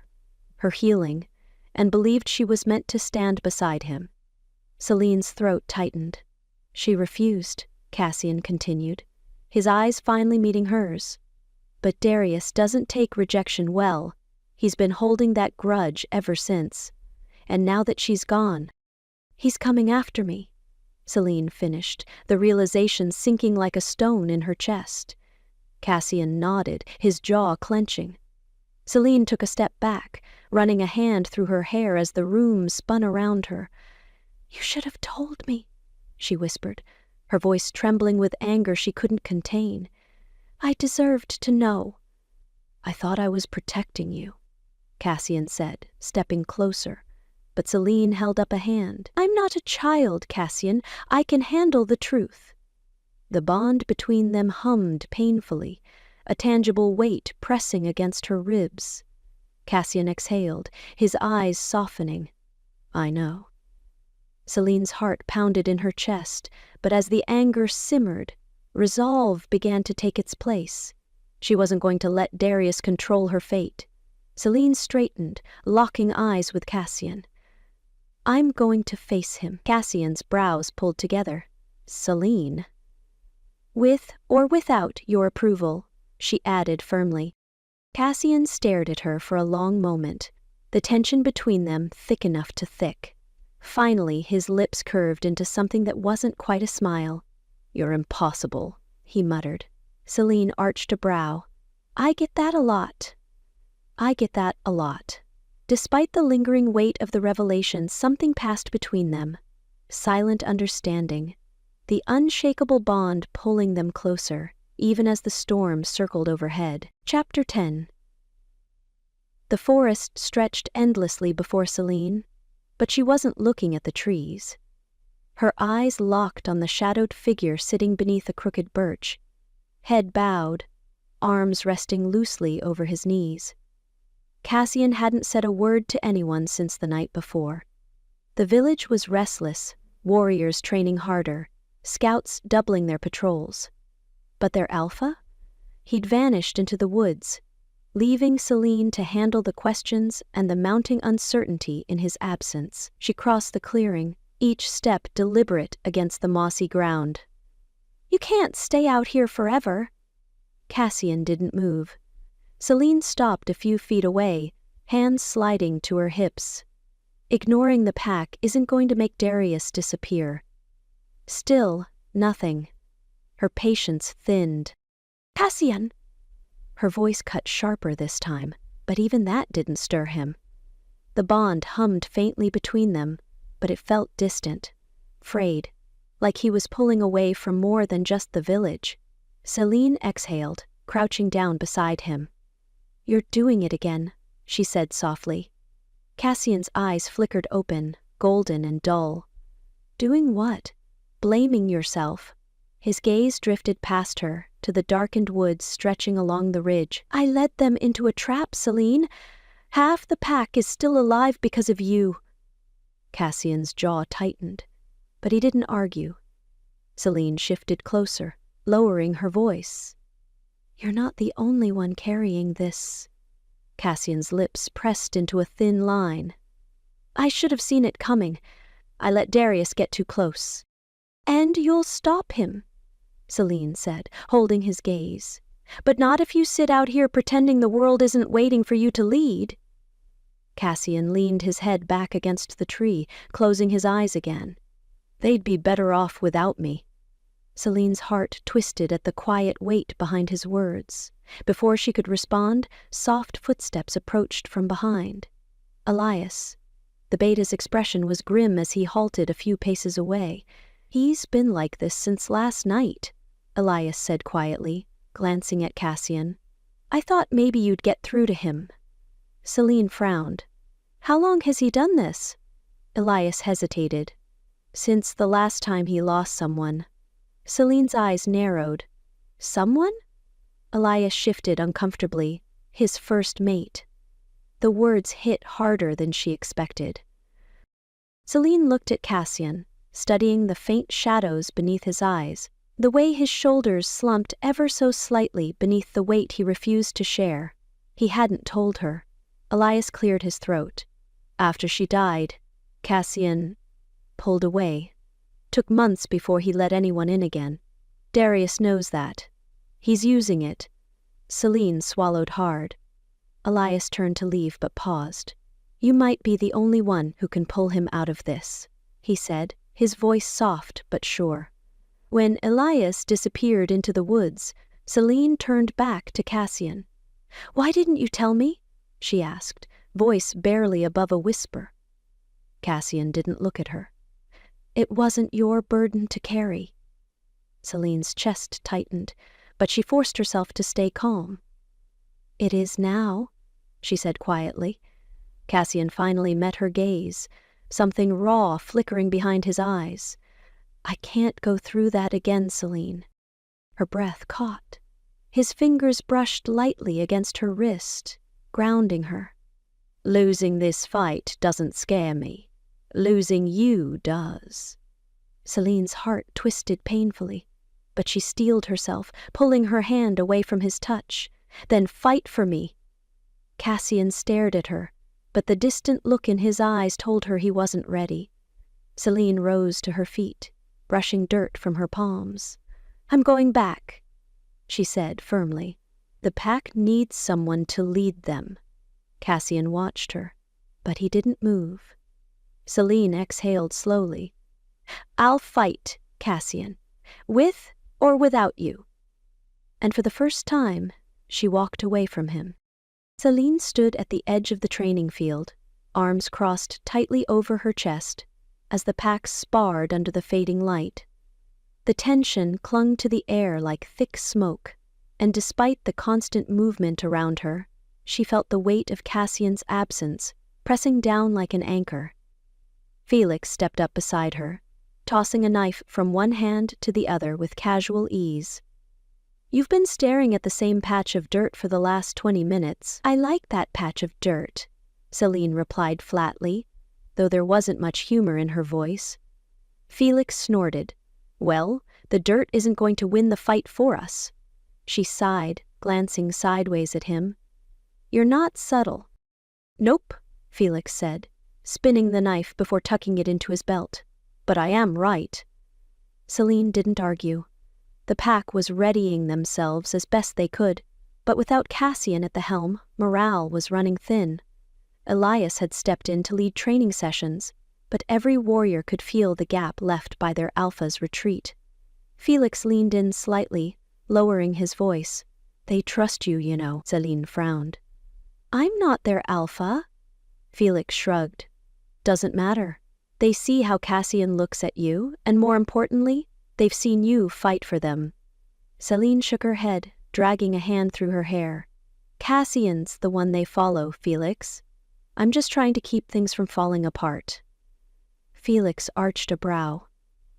her healing, and believed she was meant to stand beside him." Celine's throat tightened. "She refused," Cassian continued, his eyes finally meeting hers. "But Darius doesn't take rejection well. He's been holding that grudge ever since. And now that she's gone, he's coming after me," Celine finished, the realization sinking like a stone in her chest. Cassian nodded, his jaw clenching. Celine took a step back, running a hand through her hair as the room spun around her. "You should have told me," she whispered, her voice trembling with anger she couldn't contain. "I deserved to know." "I thought I was protecting you," Cassian said, stepping closer, but Celine held up a hand. "I'm not a child, Cassian. I can handle the truth." The bond between them hummed painfully, a tangible weight pressing against her ribs. Cassian exhaled, his eyes softening. "I know." Celine's heart pounded in her chest, but as the anger simmered, resolve began to take its place. She wasn't going to let Darius control her fate. Celine straightened, locking eyes with Cassian. "I'm going to face him." Cassian's brows pulled together. "Celine." "With or without your approval," she added firmly. Cassian stared at her for a long moment, the tension between them thick enough to thick. Finally, his lips curved into something that wasn't quite a smile. "You're impossible," he muttered. Celine arched a brow. "I get that a lot." "I get that a lot." Despite the lingering weight of the revelation, something passed between them. Silent understanding. The unshakable bond pulling them closer, even as the storm circled overhead. Chapter 10. The forest stretched endlessly before Celine, but she wasn't looking at the trees. Her eyes locked on the shadowed figure sitting beneath a crooked birch, head bowed, arms resting loosely over his knees. Cassian hadn't said a word to anyone since the night before. The village was restless, warriors training harder, scouts doubling their patrols. But their alpha? He'd vanished into the woods, leaving Celine to handle the questions and the mounting uncertainty in his absence. She crossed the clearing, each step deliberate against the mossy ground. "You can't stay out here forever." Cassian didn't move. Celine stopped a few feet away, hands sliding to her hips. Ignoring the pack isn't going to make Darius disappear. Still, nothing. Her patience thinned. "Cassian!" Her voice cut sharper this time, but even that didn't stir him. The bond hummed faintly between them, but it felt distant, frayed, like he was pulling away from more than just the village. Celine exhaled, crouching down beside him. "You're doing it again," she said softly. Cassian's eyes flickered open, golden and dull. "Doing what?" "Blaming yourself." His gaze drifted past her, to the darkened woods stretching along the ridge. "I led them into a trap, Celine. Half the pack is still alive because of you." Cassian's jaw tightened, but he didn't argue. Celine shifted closer, lowering her voice. "You're not the only one carrying this." Cassian's lips pressed into a thin line. "I should have seen it coming. I let Darius get too close." "And you'll stop him," Celine said, holding his gaze. "But not if you sit out here pretending the world isn't waiting for you to lead." Cassian leaned his head back against the tree, closing his eyes again. "They'd be better off without me." Celine's heart twisted at the quiet weight behind his words. Before she could respond, soft footsteps approached from behind. Elias. The beta's expression was grim as he halted a few paces away. "He's been like this since last night," Elias said quietly, glancing at Cassian. "I thought maybe you'd get through to him." Celine frowned. "How long has he done this?" Elias hesitated. "Since the last time he lost someone." Celine's eyes narrowed. "Someone?" Elias shifted uncomfortably. "His first mate." The words hit harder than she expected. Celine looked at Cassian, studying the faint shadows beneath his eyes, the way his shoulders slumped ever so slightly beneath the weight he refused to share. He hadn't told her. Elias cleared his throat. "After she died, Cassian pulled away. Took months before he let anyone in again. Darius knows that. He's using it." Celine swallowed hard. Elias turned to leave but paused. "You might be the only one who can pull him out of this," he said, his voice soft but sure. When Elias disappeared into the woods, Celine turned back to Cassian. "Why didn't you tell me?" she asked, voice barely above a whisper. Cassian didn't look at her. "It wasn't your burden to carry." Celine's chest tightened, but she forced herself to stay calm. "It is now," she said quietly. Cassian finally met her gaze, something raw flickering behind his eyes. "I can't go through that again, Celine." Her breath caught. His fingers brushed lightly against her wrist, grounding her. "Losing this fight doesn't scare me. Losing you does." Celine's heart twisted painfully, but she steeled herself, pulling her hand away from his touch. "Then fight for me." Cassian stared at her, but the distant look in his eyes told her he wasn't ready. Celine rose to her feet, brushing dirt from her palms. "I'm going back," she said firmly. "The pack needs someone to lead them." Cassian watched her, but he didn't move. Celine exhaled slowly. "I'll fight, Cassian, with or without you." And for the first time, she walked away from him. Celine stood at the edge of the training field, arms crossed tightly over her chest, as the pack sparred under the fading light. The tension clung to the air like thick smoke, and despite the constant movement around her, she felt the weight of Cassian's absence pressing down like an anchor. Felix stepped up beside her, tossing a knife from one hand to the other with casual ease. "You've been staring at the same patch of dirt for the last 20 minutes. I like that patch of dirt," Celine replied flatly, though there wasn't much humor in her voice. Felix snorted. "Well, the dirt isn't going to win the fight for us." She sighed, glancing sideways at him. "You're not subtle." "Nope," Felix said, spinning the knife before tucking it into his belt. "But I am right." Celine didn't argue. The pack was readying themselves as best they could, but without Cassian at the helm, morale was running thin. Elias had stepped in to lead training sessions, but every warrior could feel the gap left by their alpha's retreat. Felix leaned in slightly, lowering his voice. "They trust you, you know," Celine frowned. "I'm not their alpha." Felix shrugged. "Doesn't matter. They see how Cassian looks at you, and more importantly, they've seen you fight for them." Celine shook her head, dragging a hand through her hair. "Cassian's the one they follow, Felix. I'm just trying to keep things from falling apart." Felix arched a brow.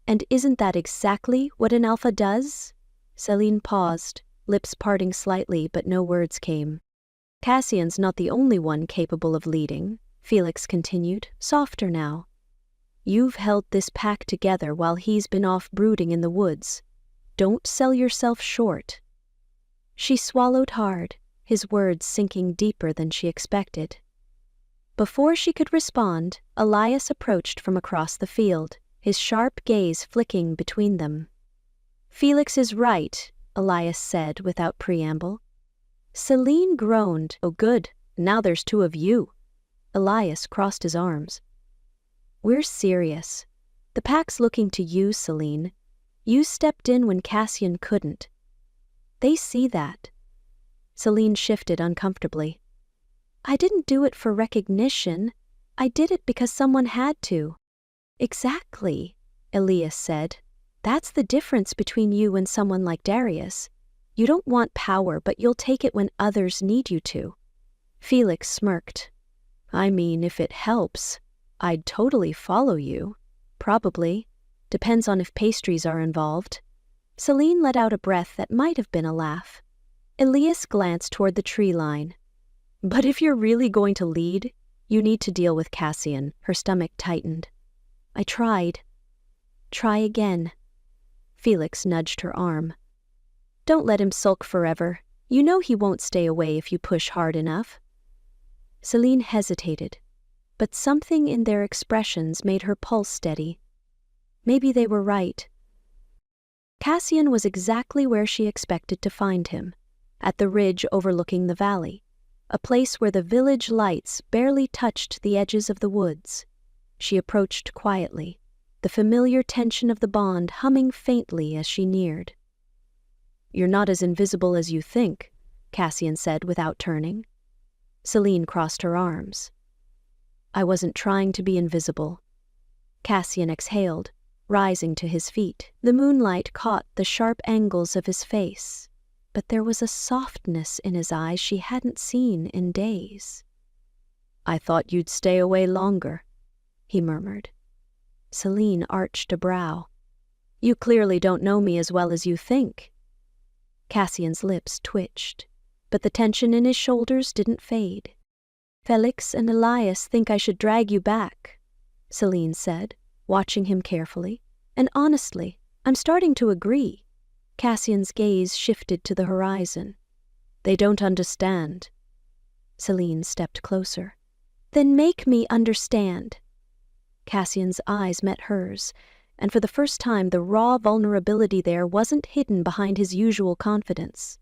"And isn't that exactly what an alpha does?" Celine paused, lips parting slightly, but no words came. "Cassian's not the only one capable of leading," Felix continued, softer now. "You've held this pack together while he's been off brooding in the woods. Don't sell yourself short." She swallowed hard, his words sinking deeper than she expected. Before she could respond, Elias approached from across the field, his sharp gaze flicking between them. "Felix is right," Elias said without preamble. Celine groaned. "Oh good, now there's two of you." Elias crossed his arms. "We're serious. The pack's looking to you, Celine. You stepped in when Cassian couldn't. They see that." Celine shifted uncomfortably. "I didn't do it for recognition. I did it because someone had to." "Exactly," Elias said. "That's the difference between you and someone like Darius. You don't want power, but you'll take it when others need you to." Felix smirked. "I mean, if it helps, I'd totally follow you. Probably. Depends on if pastries are involved." Celine let out a breath that might have been a laugh. Elias glanced toward the tree line. "But if you're really going to lead, you need to deal with Cassian." Her stomach tightened. "I tried." "Try again." Felix nudged her arm. "Don't let him sulk forever. You know he won't stay away if you push hard enough." Celine hesitated, but something in their expressions made her pulse steady. Maybe they were right. Cassian was exactly where she expected to find him, at the ridge overlooking the valley, a place where the village lights barely touched the edges of the woods. She approached quietly, the familiar tension of the bond humming faintly as she neared. "You're not as invisible as you think," Cassian said without turning. Celine crossed her arms. "I wasn't trying to be invisible." Cassian exhaled, rising to his feet. The moonlight caught the sharp angles of his face, but there was a softness in his eyes she hadn't seen in days. "I thought you'd stay away longer," he murmured. Celine arched a brow. "You clearly don't know me as well as you think." Cassian's lips twitched, but the tension in his shoulders didn't fade. "Felix and Elias think I should drag you back," Celine said, watching him carefully. "And honestly, I'm starting to agree." Cassian's gaze shifted to the horizon. "They don't understand." Celine stepped closer. "Then make me understand." Cassian's eyes met hers, and for the first time the raw vulnerability there wasn't hidden behind his usual confidence.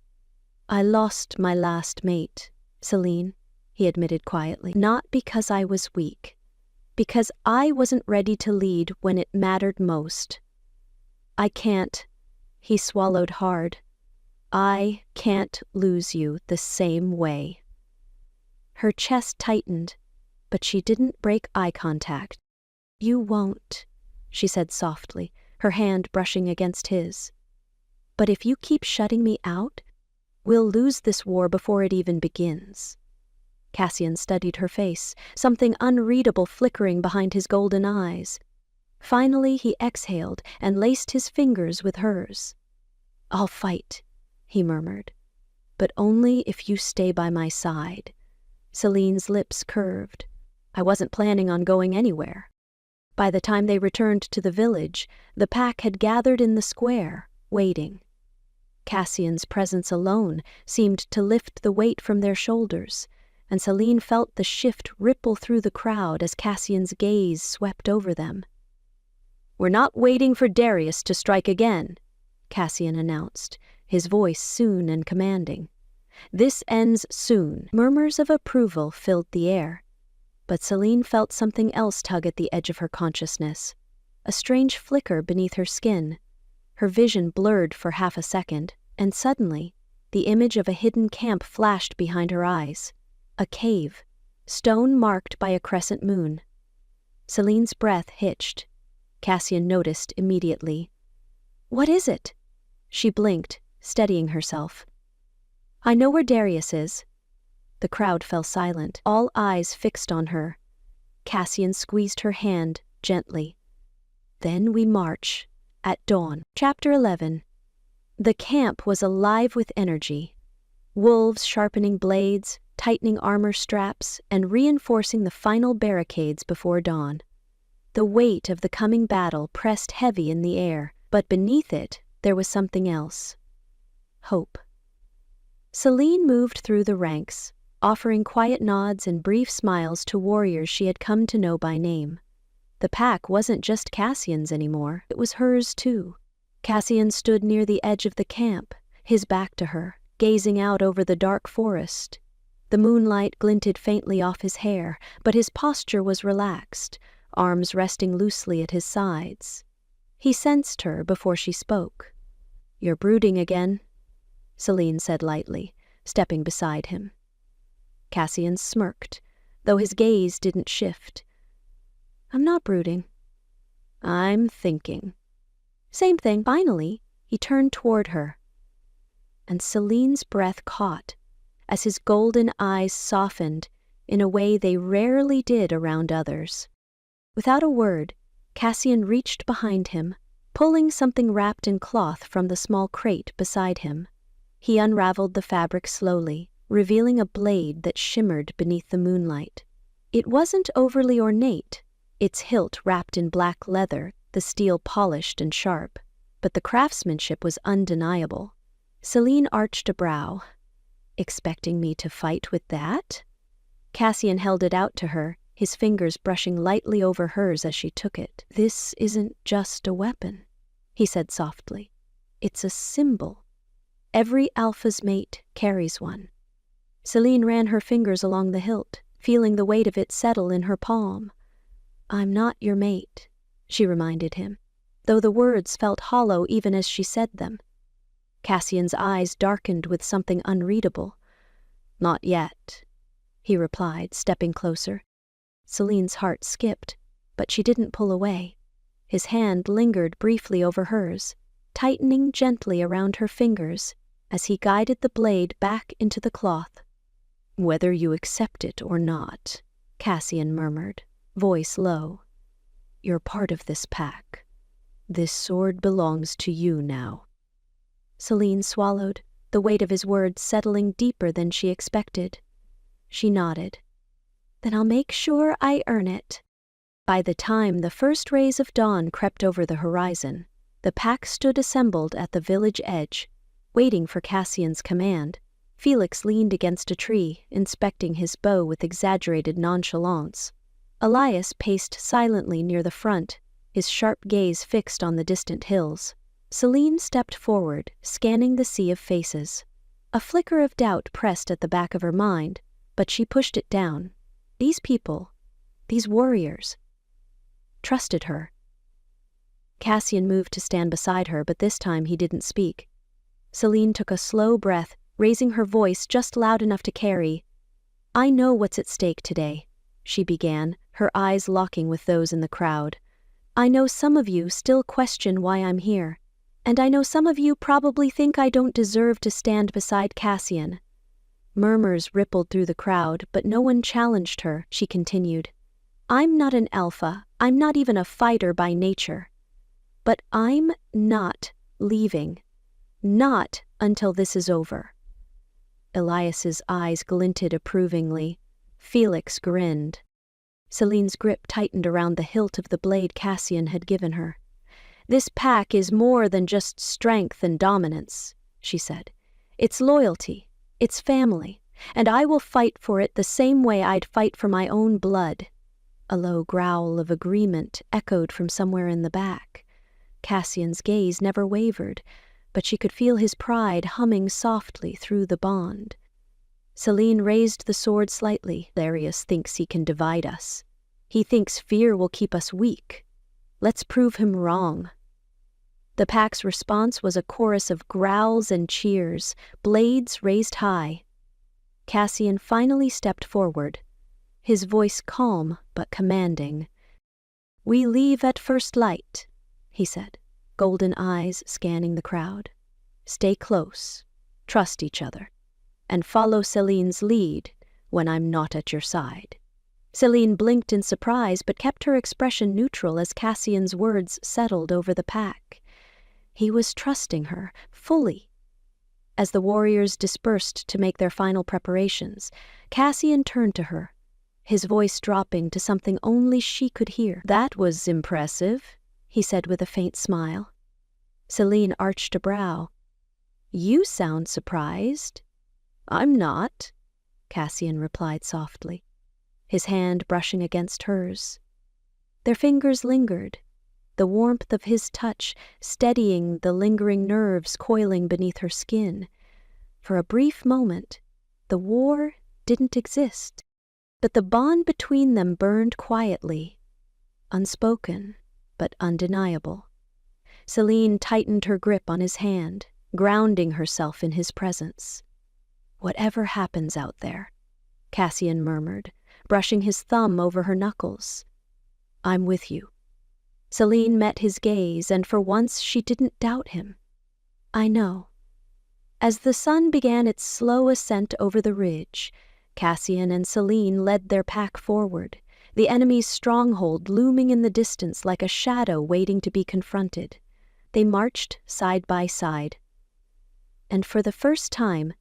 "I lost my last mate, Celine," he admitted quietly. "Not because I was weak. Because I wasn't ready to lead when it mattered most. I can't," he swallowed hard, "I can't lose you the same way." Her chest tightened, but she didn't break eye contact. "You won't," she said softly, her hand brushing against his. "But if you keep shutting me out, we'll lose this war before it even begins." Cassian studied her face, something unreadable flickering behind his golden eyes. Finally he exhaled and laced his fingers with hers. "I'll fight," he murmured, "but only if you stay by my side." Celine's lips curved. "I wasn't planning on going anywhere." By the time they returned to the village, the pack had gathered in the square, waiting. Cassian's presence alone seemed to lift the weight from their shoulders, and Celine felt the shift ripple through the crowd as Cassian's gaze swept over them. "We're not waiting for Darius to strike again," Cassian announced, his voice soon and commanding. "This ends soon." Murmurs of approval filled the air. But Celine felt something else tug at the edge of her consciousness. A strange flicker beneath her skin. Her vision blurred for half a second, and suddenly, the image of a hidden camp flashed behind her eyes. A cave, stone marked by a crescent moon. Celine's breath hitched. Cassian noticed immediately. "What is it?" She blinked, steadying herself. "I know where Darius is." The crowd fell silent, all eyes fixed on her. Cassian squeezed her hand gently. "Then we march, at dawn." Chapter 11. The camp was alive with energy. Wolves sharpening blades, tightening armor straps, and reinforcing the final barricades before dawn. The weight of the coming battle pressed heavy in the air, but beneath it there was something else. Hope. Celine moved through the ranks, offering quiet nods and brief smiles to warriors she had come to know by name. The pack wasn't just Cassian's anymore, it was hers too. Cassian stood near the edge of the camp, his back to her, gazing out over the dark forest. The moonlight glinted faintly off his hair, but his posture was relaxed, arms resting loosely at his sides. He sensed her before she spoke. "You're brooding again," Celine said lightly, stepping beside him. Cassian smirked, though his gaze didn't shift. "I'm not brooding. I'm thinking." "Same thing." Finally, he turned toward her, and Celine's breath caught as his golden eyes softened in a way they rarely did around others. Without a word, Cassian reached behind him, pulling something wrapped in cloth from the small crate beside him. He unraveled the fabric slowly, revealing a blade that shimmered beneath the moonlight. It wasn't overly ornate, its hilt wrapped in black leather, the steel polished and sharp, but the craftsmanship was undeniable. Celine arched a brow. "Expecting me to fight with that?" Cassian held it out to her, his fingers brushing lightly over hers as she took it. "This isn't just a weapon," he said softly. "It's a symbol. Every alpha's mate carries one." Celine ran her fingers along the hilt, feeling the weight of it settle in her palm. "I'm not your mate," she reminded him, though the words felt hollow even as she said them. Cassian's eyes darkened with something unreadable. "Not yet," he replied, stepping closer. Celine's heart skipped, but she didn't pull away. His hand lingered briefly over hers, tightening gently around her fingers as he guided the blade back into the cloth. "Whether you accept it or not," Cassian murmured, voice low, "you're part of this pack. This sword belongs to you now." Celine swallowed, the weight of his words settling deeper than she expected. She nodded. "Then I'll make sure I earn it." By the time the first rays of dawn crept over the horizon, the pack stood assembled at the village edge, waiting for Cassian's command. Felix leaned against a tree, inspecting his bow with exaggerated nonchalance. Elias paced silently near the front, his sharp gaze fixed on the distant hills. Celine stepped forward, scanning the sea of faces. A flicker of doubt pressed at the back of her mind, but she pushed it down. These people, these warriors, trusted her. Cassian moved to stand beside her, but this time he didn't speak. Celine took a slow breath, raising her voice just loud enough to carry. "I know what's at stake today," she began, her eyes locking with those in the crowd. "I know some of you still question why I'm here, and I know some of you probably think I don't deserve to stand beside Cassian." Murmurs rippled through the crowd, but no one challenged her, she continued. "I'm not an alpha, I'm not even a fighter by nature. But I'm not leaving. Not until this is over." Elias's eyes glinted approvingly. Felix grinned. Celine's grip tightened around the hilt of the blade Cassian had given her. "This pack is more than just strength and dominance," she said. "It's loyalty. It's family, and I will fight for it the same way I'd fight for my own blood." A low growl of agreement echoed from somewhere in the back. Cassian's gaze never wavered, but she could feel his pride humming softly through the bond. Celine raised the sword slightly. Darius thinks he can divide us. He thinks fear will keep us weak. Let's prove him wrong. The pack's response was a chorus of growls and cheers, blades raised high. Cassian finally stepped forward, his voice calm but commanding. "We leave at first light," he said, golden eyes scanning the crowd. "Stay close, trust each other, and follow Celine's lead when I'm not at your side." Celine blinked in surprise but kept her expression neutral as Cassian's words settled over the pack. He was trusting her, fully. As the warriors dispersed to make their final preparations, Cassian turned to her, his voice dropping to something only she could hear. "That was impressive," he said with a faint smile. Celine arched a brow. "You sound surprised." "I'm not," Cassian replied softly, his hand brushing against hers. Their fingers lingered, the warmth of his touch steadying the lingering nerves coiling beneath her skin. For a brief moment, the war didn't exist, but the bond between them burned quietly, unspoken but undeniable. Celine tightened her grip on his hand, grounding herself in his presence. "Whatever happens out there," Cassian murmured, brushing his thumb over her knuckles, "I'm with you." Celine met his gaze, and for once she didn't doubt him. "I know." As the sun began its slow ascent over the ridge, Cassian and Celine led their pack forward, the enemy's stronghold looming in the distance like a shadow waiting to be confronted. They marched side by side. And for the first time,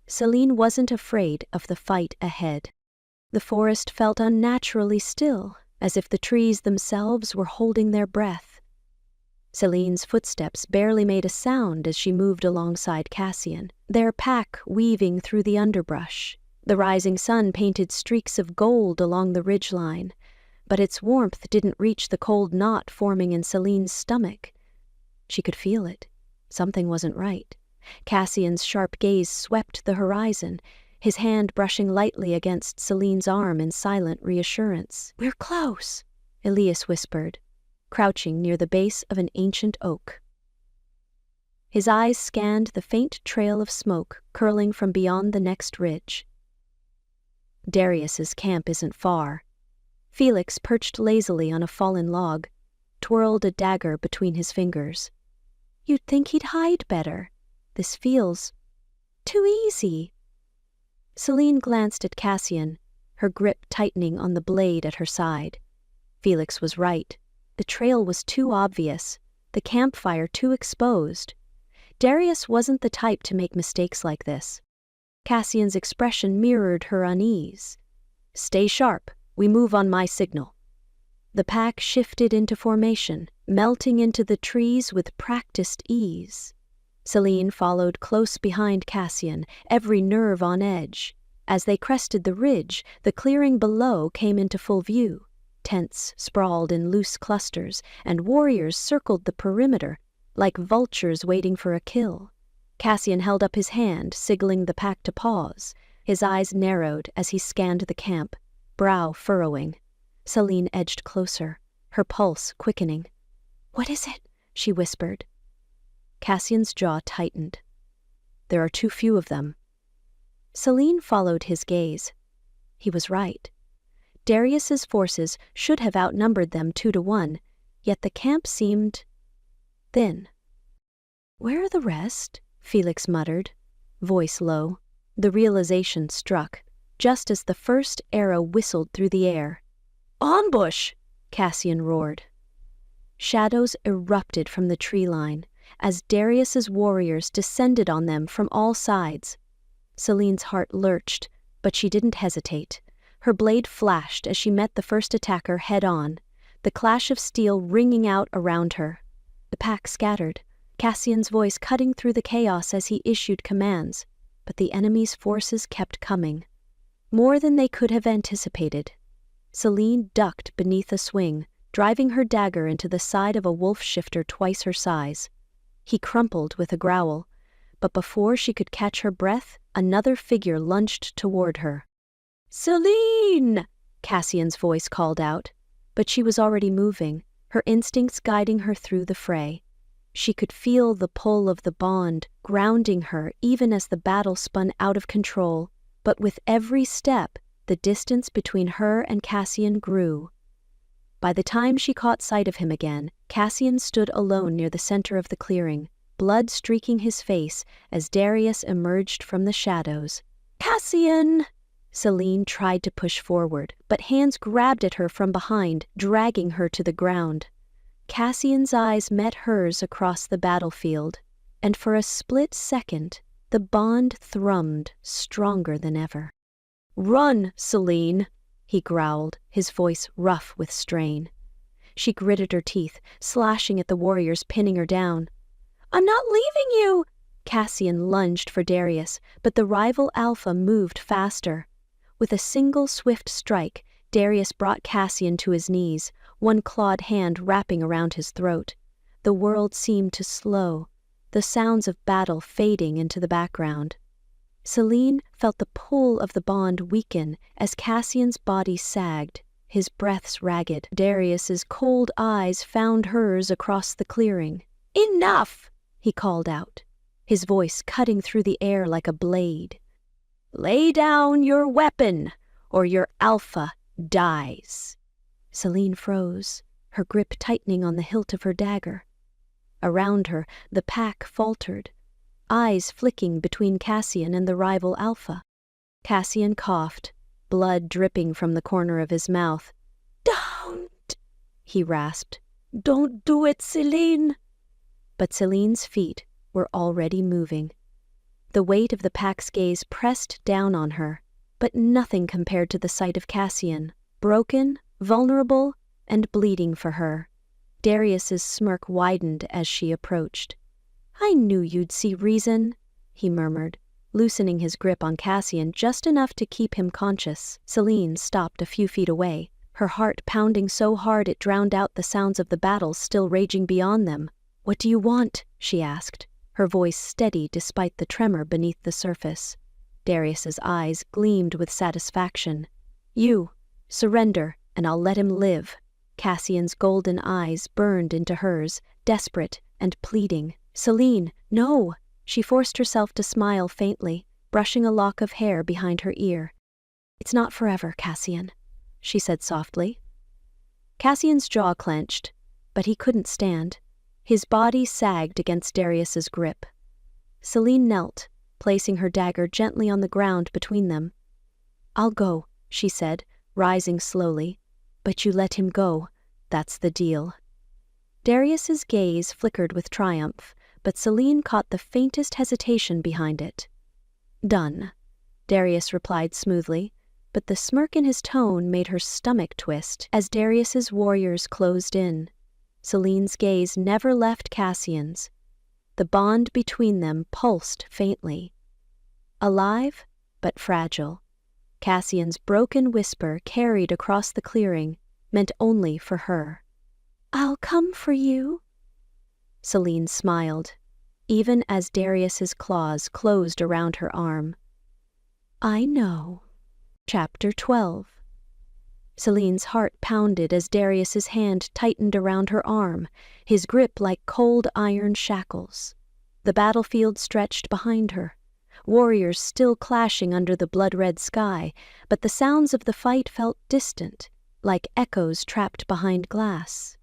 Celine wasn't afraid of the fight ahead. The forest felt unnaturally still, as if the trees themselves were holding their breath. Celine's footsteps barely made a sound as she moved alongside Cassian, their pack weaving through the underbrush. The rising sun painted streaks of gold along the ridgeline, but its warmth didn't reach the cold knot forming in Celine's stomach. She could feel it. Something wasn't right. Cassian's sharp gaze swept the horizon, his hand brushing lightly against Celine's arm in silent reassurance. "We're close," Elias whispered, crouching near the base of an ancient oak. His eyes scanned the faint trail of smoke curling from beyond the next ridge. "Darius's camp isn't far." Felix perched lazily on a fallen log, twirled a dagger between his fingers. "You'd think he'd hide better. This feels too easy." Celine glanced at Cassian, her grip tightening on the blade at her side. Felix was right. The trail was too obvious, the campfire too exposed. Darius wasn't the type to make mistakes like this. Cassian's expression mirrored her unease. "Stay sharp, we move on my signal." The pack shifted into formation, melting into the trees with practiced ease. Celine followed close behind Cassian, every nerve on edge. As they crested the ridge, the clearing below came into full view. Tents sprawled in loose clusters, and warriors circled the perimeter, like vultures waiting for a kill. Cassian held up his hand, signaling the pack to pause. His eyes narrowed as he scanned the camp, brow furrowing. Celine edged closer, her pulse quickening. "What is it?" she whispered. Cassian's jaw tightened. "There are too few of them." Celine followed his gaze. He was right. Darius's forces should have outnumbered them 2-1, yet the camp seemed thin. "Where are the rest?" Felix muttered, voice low. The realization struck, just as the first arrow whistled through the air. "Ambush!" Cassian roared. Shadows erupted from the tree line, as Darius's warriors descended on them from all sides. Celine's heart lurched, but she didn't hesitate. Her blade flashed as she met the first attacker head-on, the clash of steel ringing out around her. The pack scattered, Cassian's voice cutting through the chaos as he issued commands, but the enemy's forces kept coming. More than they could have anticipated. Celine ducked beneath a swing, driving her dagger into the side of a wolf shifter twice her size. He crumpled with a growl, but before she could catch her breath, another figure lunged toward her. "Celine!" Cassian's voice called out, but she was already moving, her instincts guiding her through the fray. She could feel the pull of the bond, grounding her even as the battle spun out of control, but with every step, the distance between her and Cassian grew. By the time she caught sight of him again, Cassian stood alone near the center of the clearing, blood streaking his face as Darius emerged from the shadows. "Cassian!" Celine tried to push forward, but hands grabbed at her from behind, dragging her to the ground. Cassian's eyes met hers across the battlefield, and for a split second, the bond thrummed stronger than ever. "Run, Celine!" he growled, his voice rough with strain. She gritted her teeth, slashing at the warriors, pinning her down. "I'm not leaving you!" Cassian lunged for Darius, but the rival Alpha moved faster. With a single swift strike, Darius brought Cassian to his knees, one clawed hand wrapping around his throat. The world seemed to slow, the sounds of battle fading into the background. Celine felt the pull of the bond weaken as Cassian's body sagged, his breaths ragged. Darius's cold eyes found hers across the clearing. "Enough!" he called out, his voice cutting through the air like a blade. "Lay down your weapon, or your Alpha dies." Celine froze, her grip tightening on the hilt of her dagger. Around her, the pack faltered, eyes flicking between Cassian and the rival Alpha. Cassian coughed, blood dripping from the corner of his mouth. "Don't!" he rasped. "Don't do it, Celine!" But Celine's feet were already moving. The weight of the pack's gaze pressed down on her, but nothing compared to the sight of Cassian, broken, vulnerable, and bleeding for her. Darius's smirk widened as she approached. "I knew you'd see reason," he murmured, loosening his grip on Cassian just enough to keep him conscious. Celine stopped a few feet away, her heart pounding so hard it drowned out the sounds of the battles still raging beyond them. "What do you want?" she asked, her voice steady despite the tremor beneath the surface. Darius's eyes gleamed with satisfaction. "You, surrender, and I'll let him live." Cassian's golden eyes burned into hers, desperate and pleading. "Celine, no!" She forced herself to smile faintly, brushing a lock of hair behind her ear. "It's not forever, Cassian," she said softly. Cassian's jaw clenched, but he couldn't stand. His body sagged against Darius's grip. Celine knelt, placing her dagger gently on the ground between them. "I'll go," she said, rising slowly. "But you let him go. That's the deal." Darius's gaze flickered with triumph, but Celine caught the faintest hesitation behind it. "Done," Darius replied smoothly, but the smirk in his tone made her stomach twist as Darius's warriors closed in. Celine's gaze never left Cassian's. The bond between them pulsed faintly. Alive, but fragile. Cassian's broken whisper carried across the clearing, meant only for her. "I'll come for you." Celine smiled, even as Darius's claws closed around her arm. "I know." Chapter 12. Celine's heart pounded as Darius's hand tightened around her arm, his grip like cold iron shackles. The battlefield stretched behind her, warriors still clashing under the blood-red sky, but the sounds of the fight felt distant, like echoes trapped behind glass.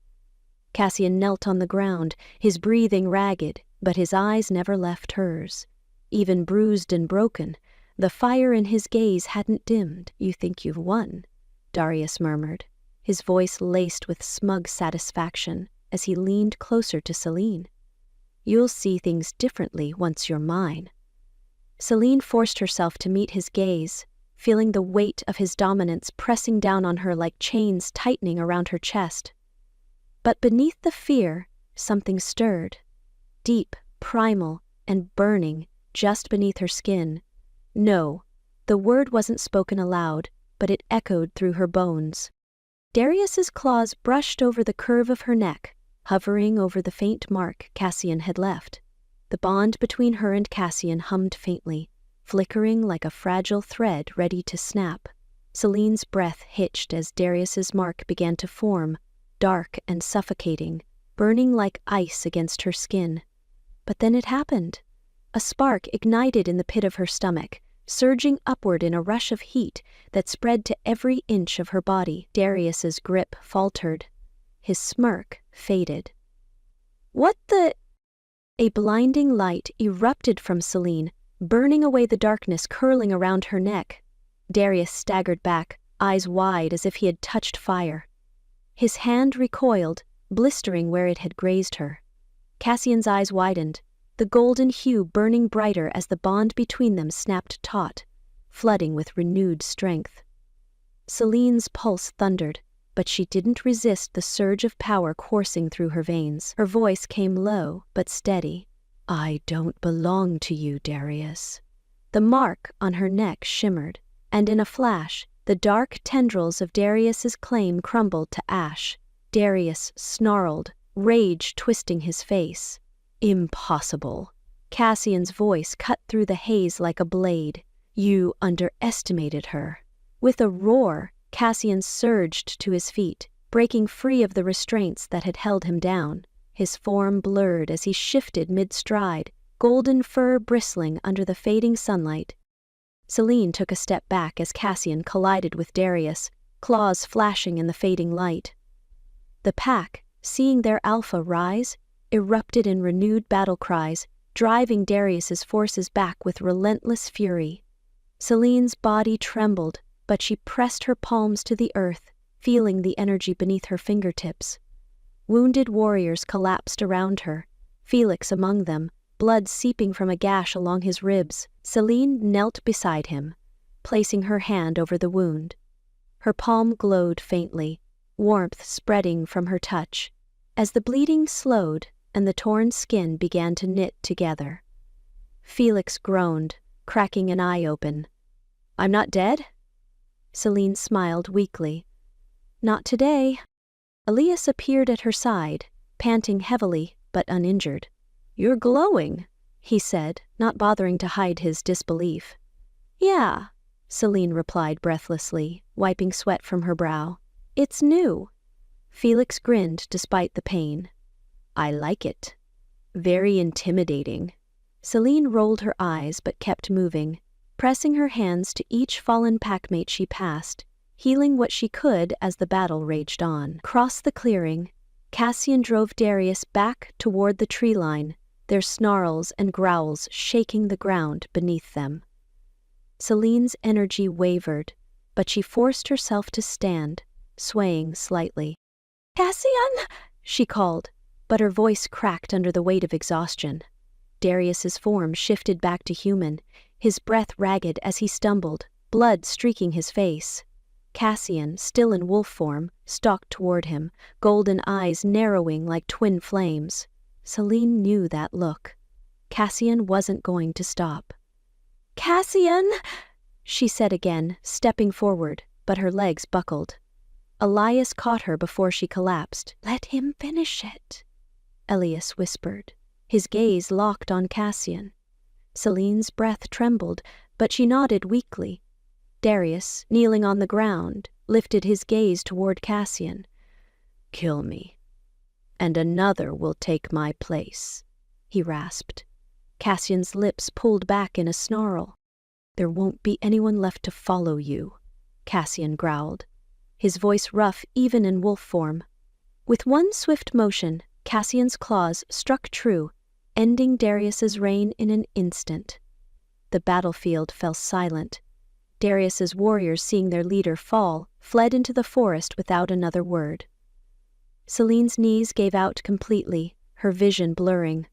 Cassian knelt on the ground, his breathing ragged, but his eyes never left hers. Even bruised and broken, the fire in his gaze hadn't dimmed. "You think you've won," Darius murmured, his voice laced with smug satisfaction as he leaned closer to Celine. "You'll see things differently once you're mine." Celine forced herself to meet his gaze, feeling the weight of his dominance pressing down on her like chains tightening around her chest. But beneath the fear, something stirred, deep, primal, and burning, just beneath her skin. No, the word wasn't spoken aloud, but it echoed through her bones. Darius's claws brushed over the curve of her neck, hovering over the faint mark Cassian had left. The bond between her and Cassian hummed faintly, flickering like a fragile thread ready to snap. Celine's breath hitched as Darius's mark began to form, dark and suffocating, burning like ice against her skin. But then it happened. A spark ignited in the pit of her stomach, surging upward in a rush of heat that spread to every inch of her body. Darius's grip faltered. His smirk faded. "What the—" A blinding light erupted from Celine, burning away the darkness curling around her neck. Darius staggered back, eyes wide as if he had touched fire. His hand recoiled, blistering where it had grazed her. Cassian's eyes widened, the golden hue burning brighter as the bond between them snapped taut, flooding with renewed strength. Celine's pulse thundered, but she didn't resist the surge of power coursing through her veins. Her voice came low but steady. "I don't belong to you, Darius." The mark on her neck shimmered, and in a flash, the dark tendrils of Darius's claim crumbled to ash. Darius snarled, rage twisting his face. "Impossible." Cassian's voice cut through the haze like a blade. "You underestimated her." With a roar, Cassian surged to his feet, breaking free of the restraints that had held him down. His form blurred as he shifted mid-stride, golden fur bristling under the fading sunlight. Celine took a step back as Cassian collided with Darius, claws flashing in the fading light. The pack, seeing their alpha rise, erupted in renewed battle cries, driving Darius's forces back with relentless fury. Celine's body trembled, but she pressed her palms to the earth, feeling the energy beneath her fingertips. Wounded warriors collapsed around her, Felix among them, blood seeping from a gash along his ribs. Celine knelt beside him, placing her hand over the wound. Her palm glowed faintly, warmth spreading from her touch. As the bleeding slowed and the torn skin began to knit together, Felix groaned, cracking an eye open. "I'm not dead?" Celine smiled weakly. "Not today." Elias appeared at her side, panting heavily but uninjured. "You're glowing," he said, not bothering to hide his disbelief. "Yeah," Celine replied breathlessly, wiping sweat from her brow. "It's new." Felix grinned despite the pain. "I like it. Very intimidating." Celine rolled her eyes but kept moving, pressing her hands to each fallen packmate she passed, healing what she could as the battle raged on. Across the clearing, Cassian drove Darius back toward the tree line, their snarls and growls shaking the ground beneath them. Celine's energy wavered, but she forced herself to stand, swaying slightly. "Cassian!" she called, but her voice cracked under the weight of exhaustion. Darius's form shifted back to human, his breath ragged as he stumbled, blood streaking his face. Cassian, still in wolf form, stalked toward him, golden eyes narrowing like twin flames. Celine knew that look. Cassian wasn't going to stop. "Cassian!" she said again, stepping forward, but her legs buckled. Elias caught her before she collapsed. "Let him finish it," Elias whispered, his gaze locked on Cassian. Celine's breath trembled, but she nodded weakly. Darius, kneeling on the ground, lifted his gaze toward Cassian. "Kill me, and another will take my place," he rasped. Cassian's lips pulled back in a snarl. "There won't be anyone left to follow you," Cassian growled, his voice rough even in wolf form. With one swift motion, Cassian's claws struck true, ending Darius's reign in an instant. The battlefield fell silent. Darius's warriors, seeing their leader fall, fled into the forest without another word. Celine's knees gave out completely, her vision blurring.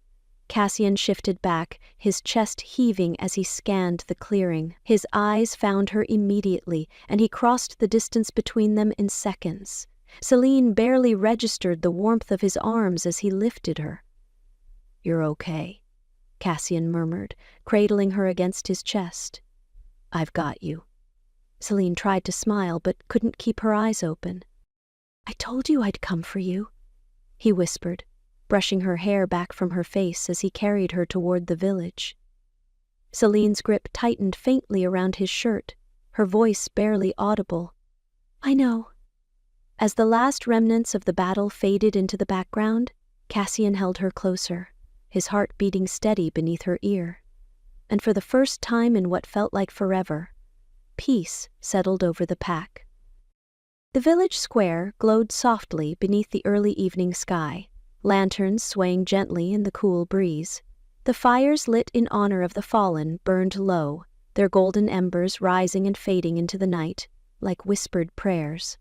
Cassian shifted back, his chest heaving as he scanned the clearing. His eyes found her immediately, and he crossed the distance between them in seconds. Celine barely registered the warmth of his arms as he lifted her. "You're okay," Cassian murmured, cradling her against his chest. "I've got you." Celine tried to smile but couldn't keep her eyes open. "I told you I'd come for you." he whispered, brushing her hair back from her face as he carried her toward the village. Celine's grip tightened faintly around his shirt, her voice barely audible. "I know." As the last remnants of the battle faded into the background, Cassian held her closer, his heart beating steady beneath her ear. And for the first time in what felt like forever, peace settled over the pack. The village square glowed softly beneath the early evening sky, lanterns swaying gently in the cool breeze. The fires lit in honor of the fallen burned low, their golden embers rising and fading into the night, like whispered prayers.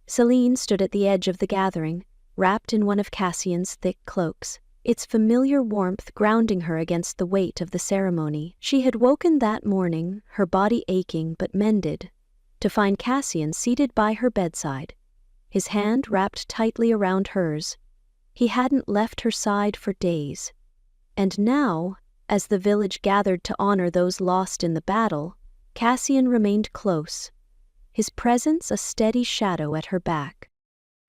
Celine stood at the edge of the gathering, wrapped in one of Cassian's thick cloaks, its familiar warmth grounding her against the weight of the ceremony. She had woken that morning, her body aching but mended, to find Cassian seated by her bedside, his hand wrapped tightly around hers. He hadn't left her side for days. And now, as the village gathered to honor those lost in the battle, Cassian remained close, his presence a steady shadow at her back.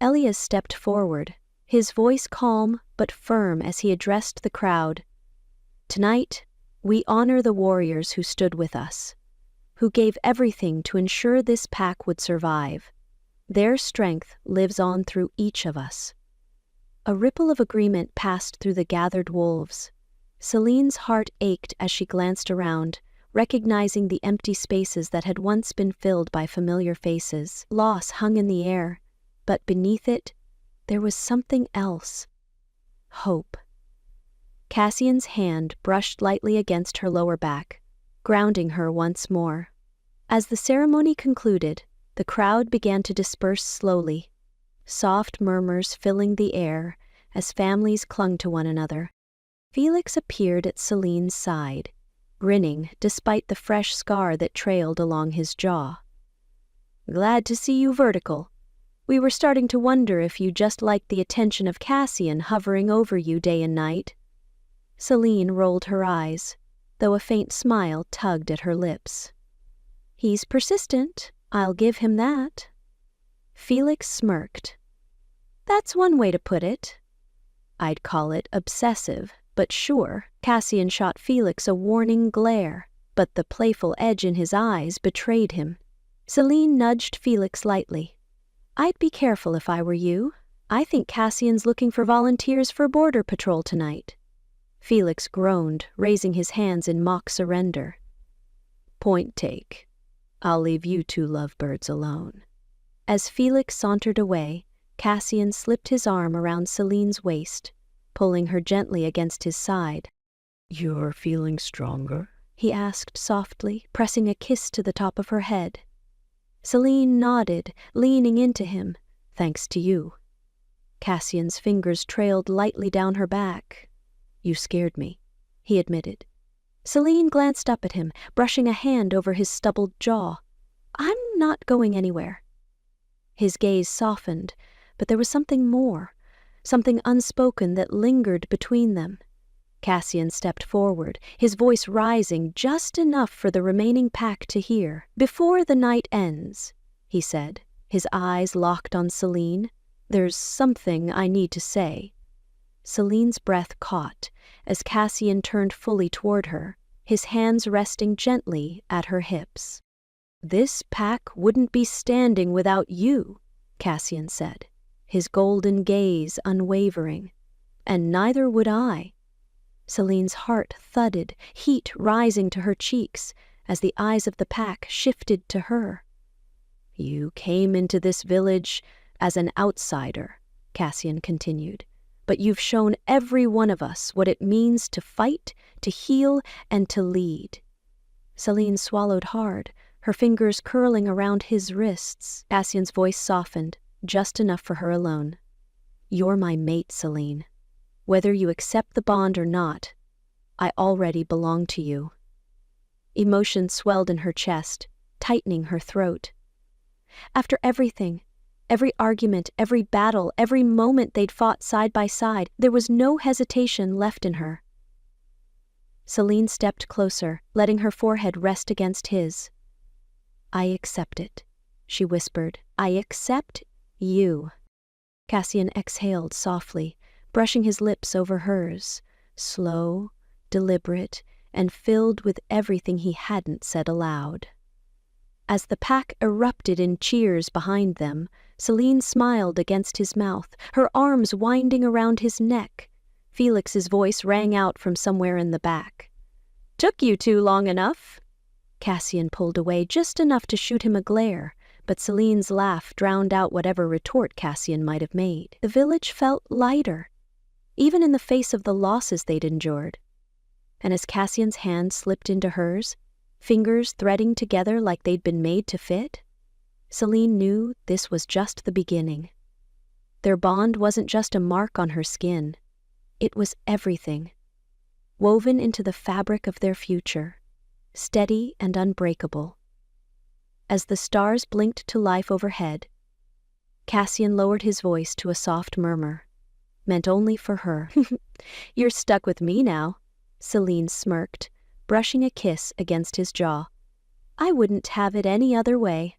Elias stepped forward, his voice calm but firm as he addressed the crowd. "Tonight, we honor the warriors who stood with us, who gave everything to ensure this pack would survive. Their strength lives on through each of us." A ripple of agreement passed through the gathered wolves. Celine's heart ached as she glanced around, recognizing the empty spaces that had once been filled by familiar faces. Loss hung in the air, but beneath it, there was something else. Hope. Cassian's hand brushed lightly against her lower back, grounding her once more. As the ceremony concluded, the crowd began to disperse slowly, soft murmurs filling the air as families clung to one another. Felix appeared at Celine's side, grinning despite the fresh scar that trailed along his jaw. "Glad to see you vertical. We were starting to wonder if you just liked the attention of Cassian hovering over you day and night." Celine rolled her eyes, though a faint smile tugged at her lips. "He's persistent, I'll give him that." Felix smirked. "That's one way to put it." "I'd call it obsessive, but sure." Cassian shot Felix a warning glare, but the playful edge in his eyes betrayed him. Celine nudged Felix lightly. "I'd be careful if I were you. I think Cassian's looking for volunteers for border patrol tonight." Felix groaned, raising his hands in mock surrender. "Point take. I'll leave you two lovebirds alone." As Felix sauntered away, Cassian slipped his arm around Celine's waist, pulling her gently against his side. "You're feeling stronger?" he asked softly, pressing a kiss to the top of her head. Celine nodded, leaning into him. "Thanks to you." Cassian's fingers trailed lightly down her back. "You scared me," he admitted. Celine glanced up at him, brushing a hand over his stubbled jaw. "I'm not going anywhere." His gaze softened, but there was something more, something unspoken that lingered between them. Cassian stepped forward, his voice rising just enough for the remaining pack to hear. "Before the night ends," he said, his eyes locked on Celine, "there's something I need to say." Celine's breath caught as Cassian turned fully toward her, his hands resting gently at her hips. "This pack wouldn't be standing without you," Cassian said, his golden gaze unwavering. "And neither would I." Celine's heart thudded, heat rising to her cheeks as the eyes of the pack shifted to her. "You came into this village as an outsider," Cassian continued, "but you've shown every one of us what it means to fight, to heal, and to lead." Celine swallowed hard, her fingers curling around his wrists. Cassian's voice softened, just enough for her alone. "You're my mate, Celine. Whether you accept the bond or not, I already belong to you." Emotion swelled in her chest, tightening her throat. After everything, every argument, every battle, every moment they'd fought side by side, there was no hesitation left in her. Celine stepped closer, letting her forehead rest against his. "I accept it," she whispered. "I accept you." Cassian exhaled softly, brushing his lips over hers, slow, deliberate, and filled with everything he hadn't said aloud. As the pack erupted in cheers behind them, Celine smiled against his mouth, her arms winding around his neck. Felix's voice rang out from somewhere in the back. "Took you two long enough?" Cassian pulled away just enough to shoot him a glare, but Celine's laugh drowned out whatever retort Cassian might have made. The village felt lighter, even in the face of the losses they'd endured. And as Cassian's hand slipped into hers, fingers threading together like they'd been made to fit, Celine knew this was just the beginning. Their bond wasn't just a mark on her skin. It was everything, woven into the fabric of their future, steady and unbreakable. As the stars blinked to life overhead, Cassian lowered his voice to a soft murmur, meant only for her. "You're stuck with me now," Celine smirked, brushing a kiss against his jaw. "I wouldn't have it any other way."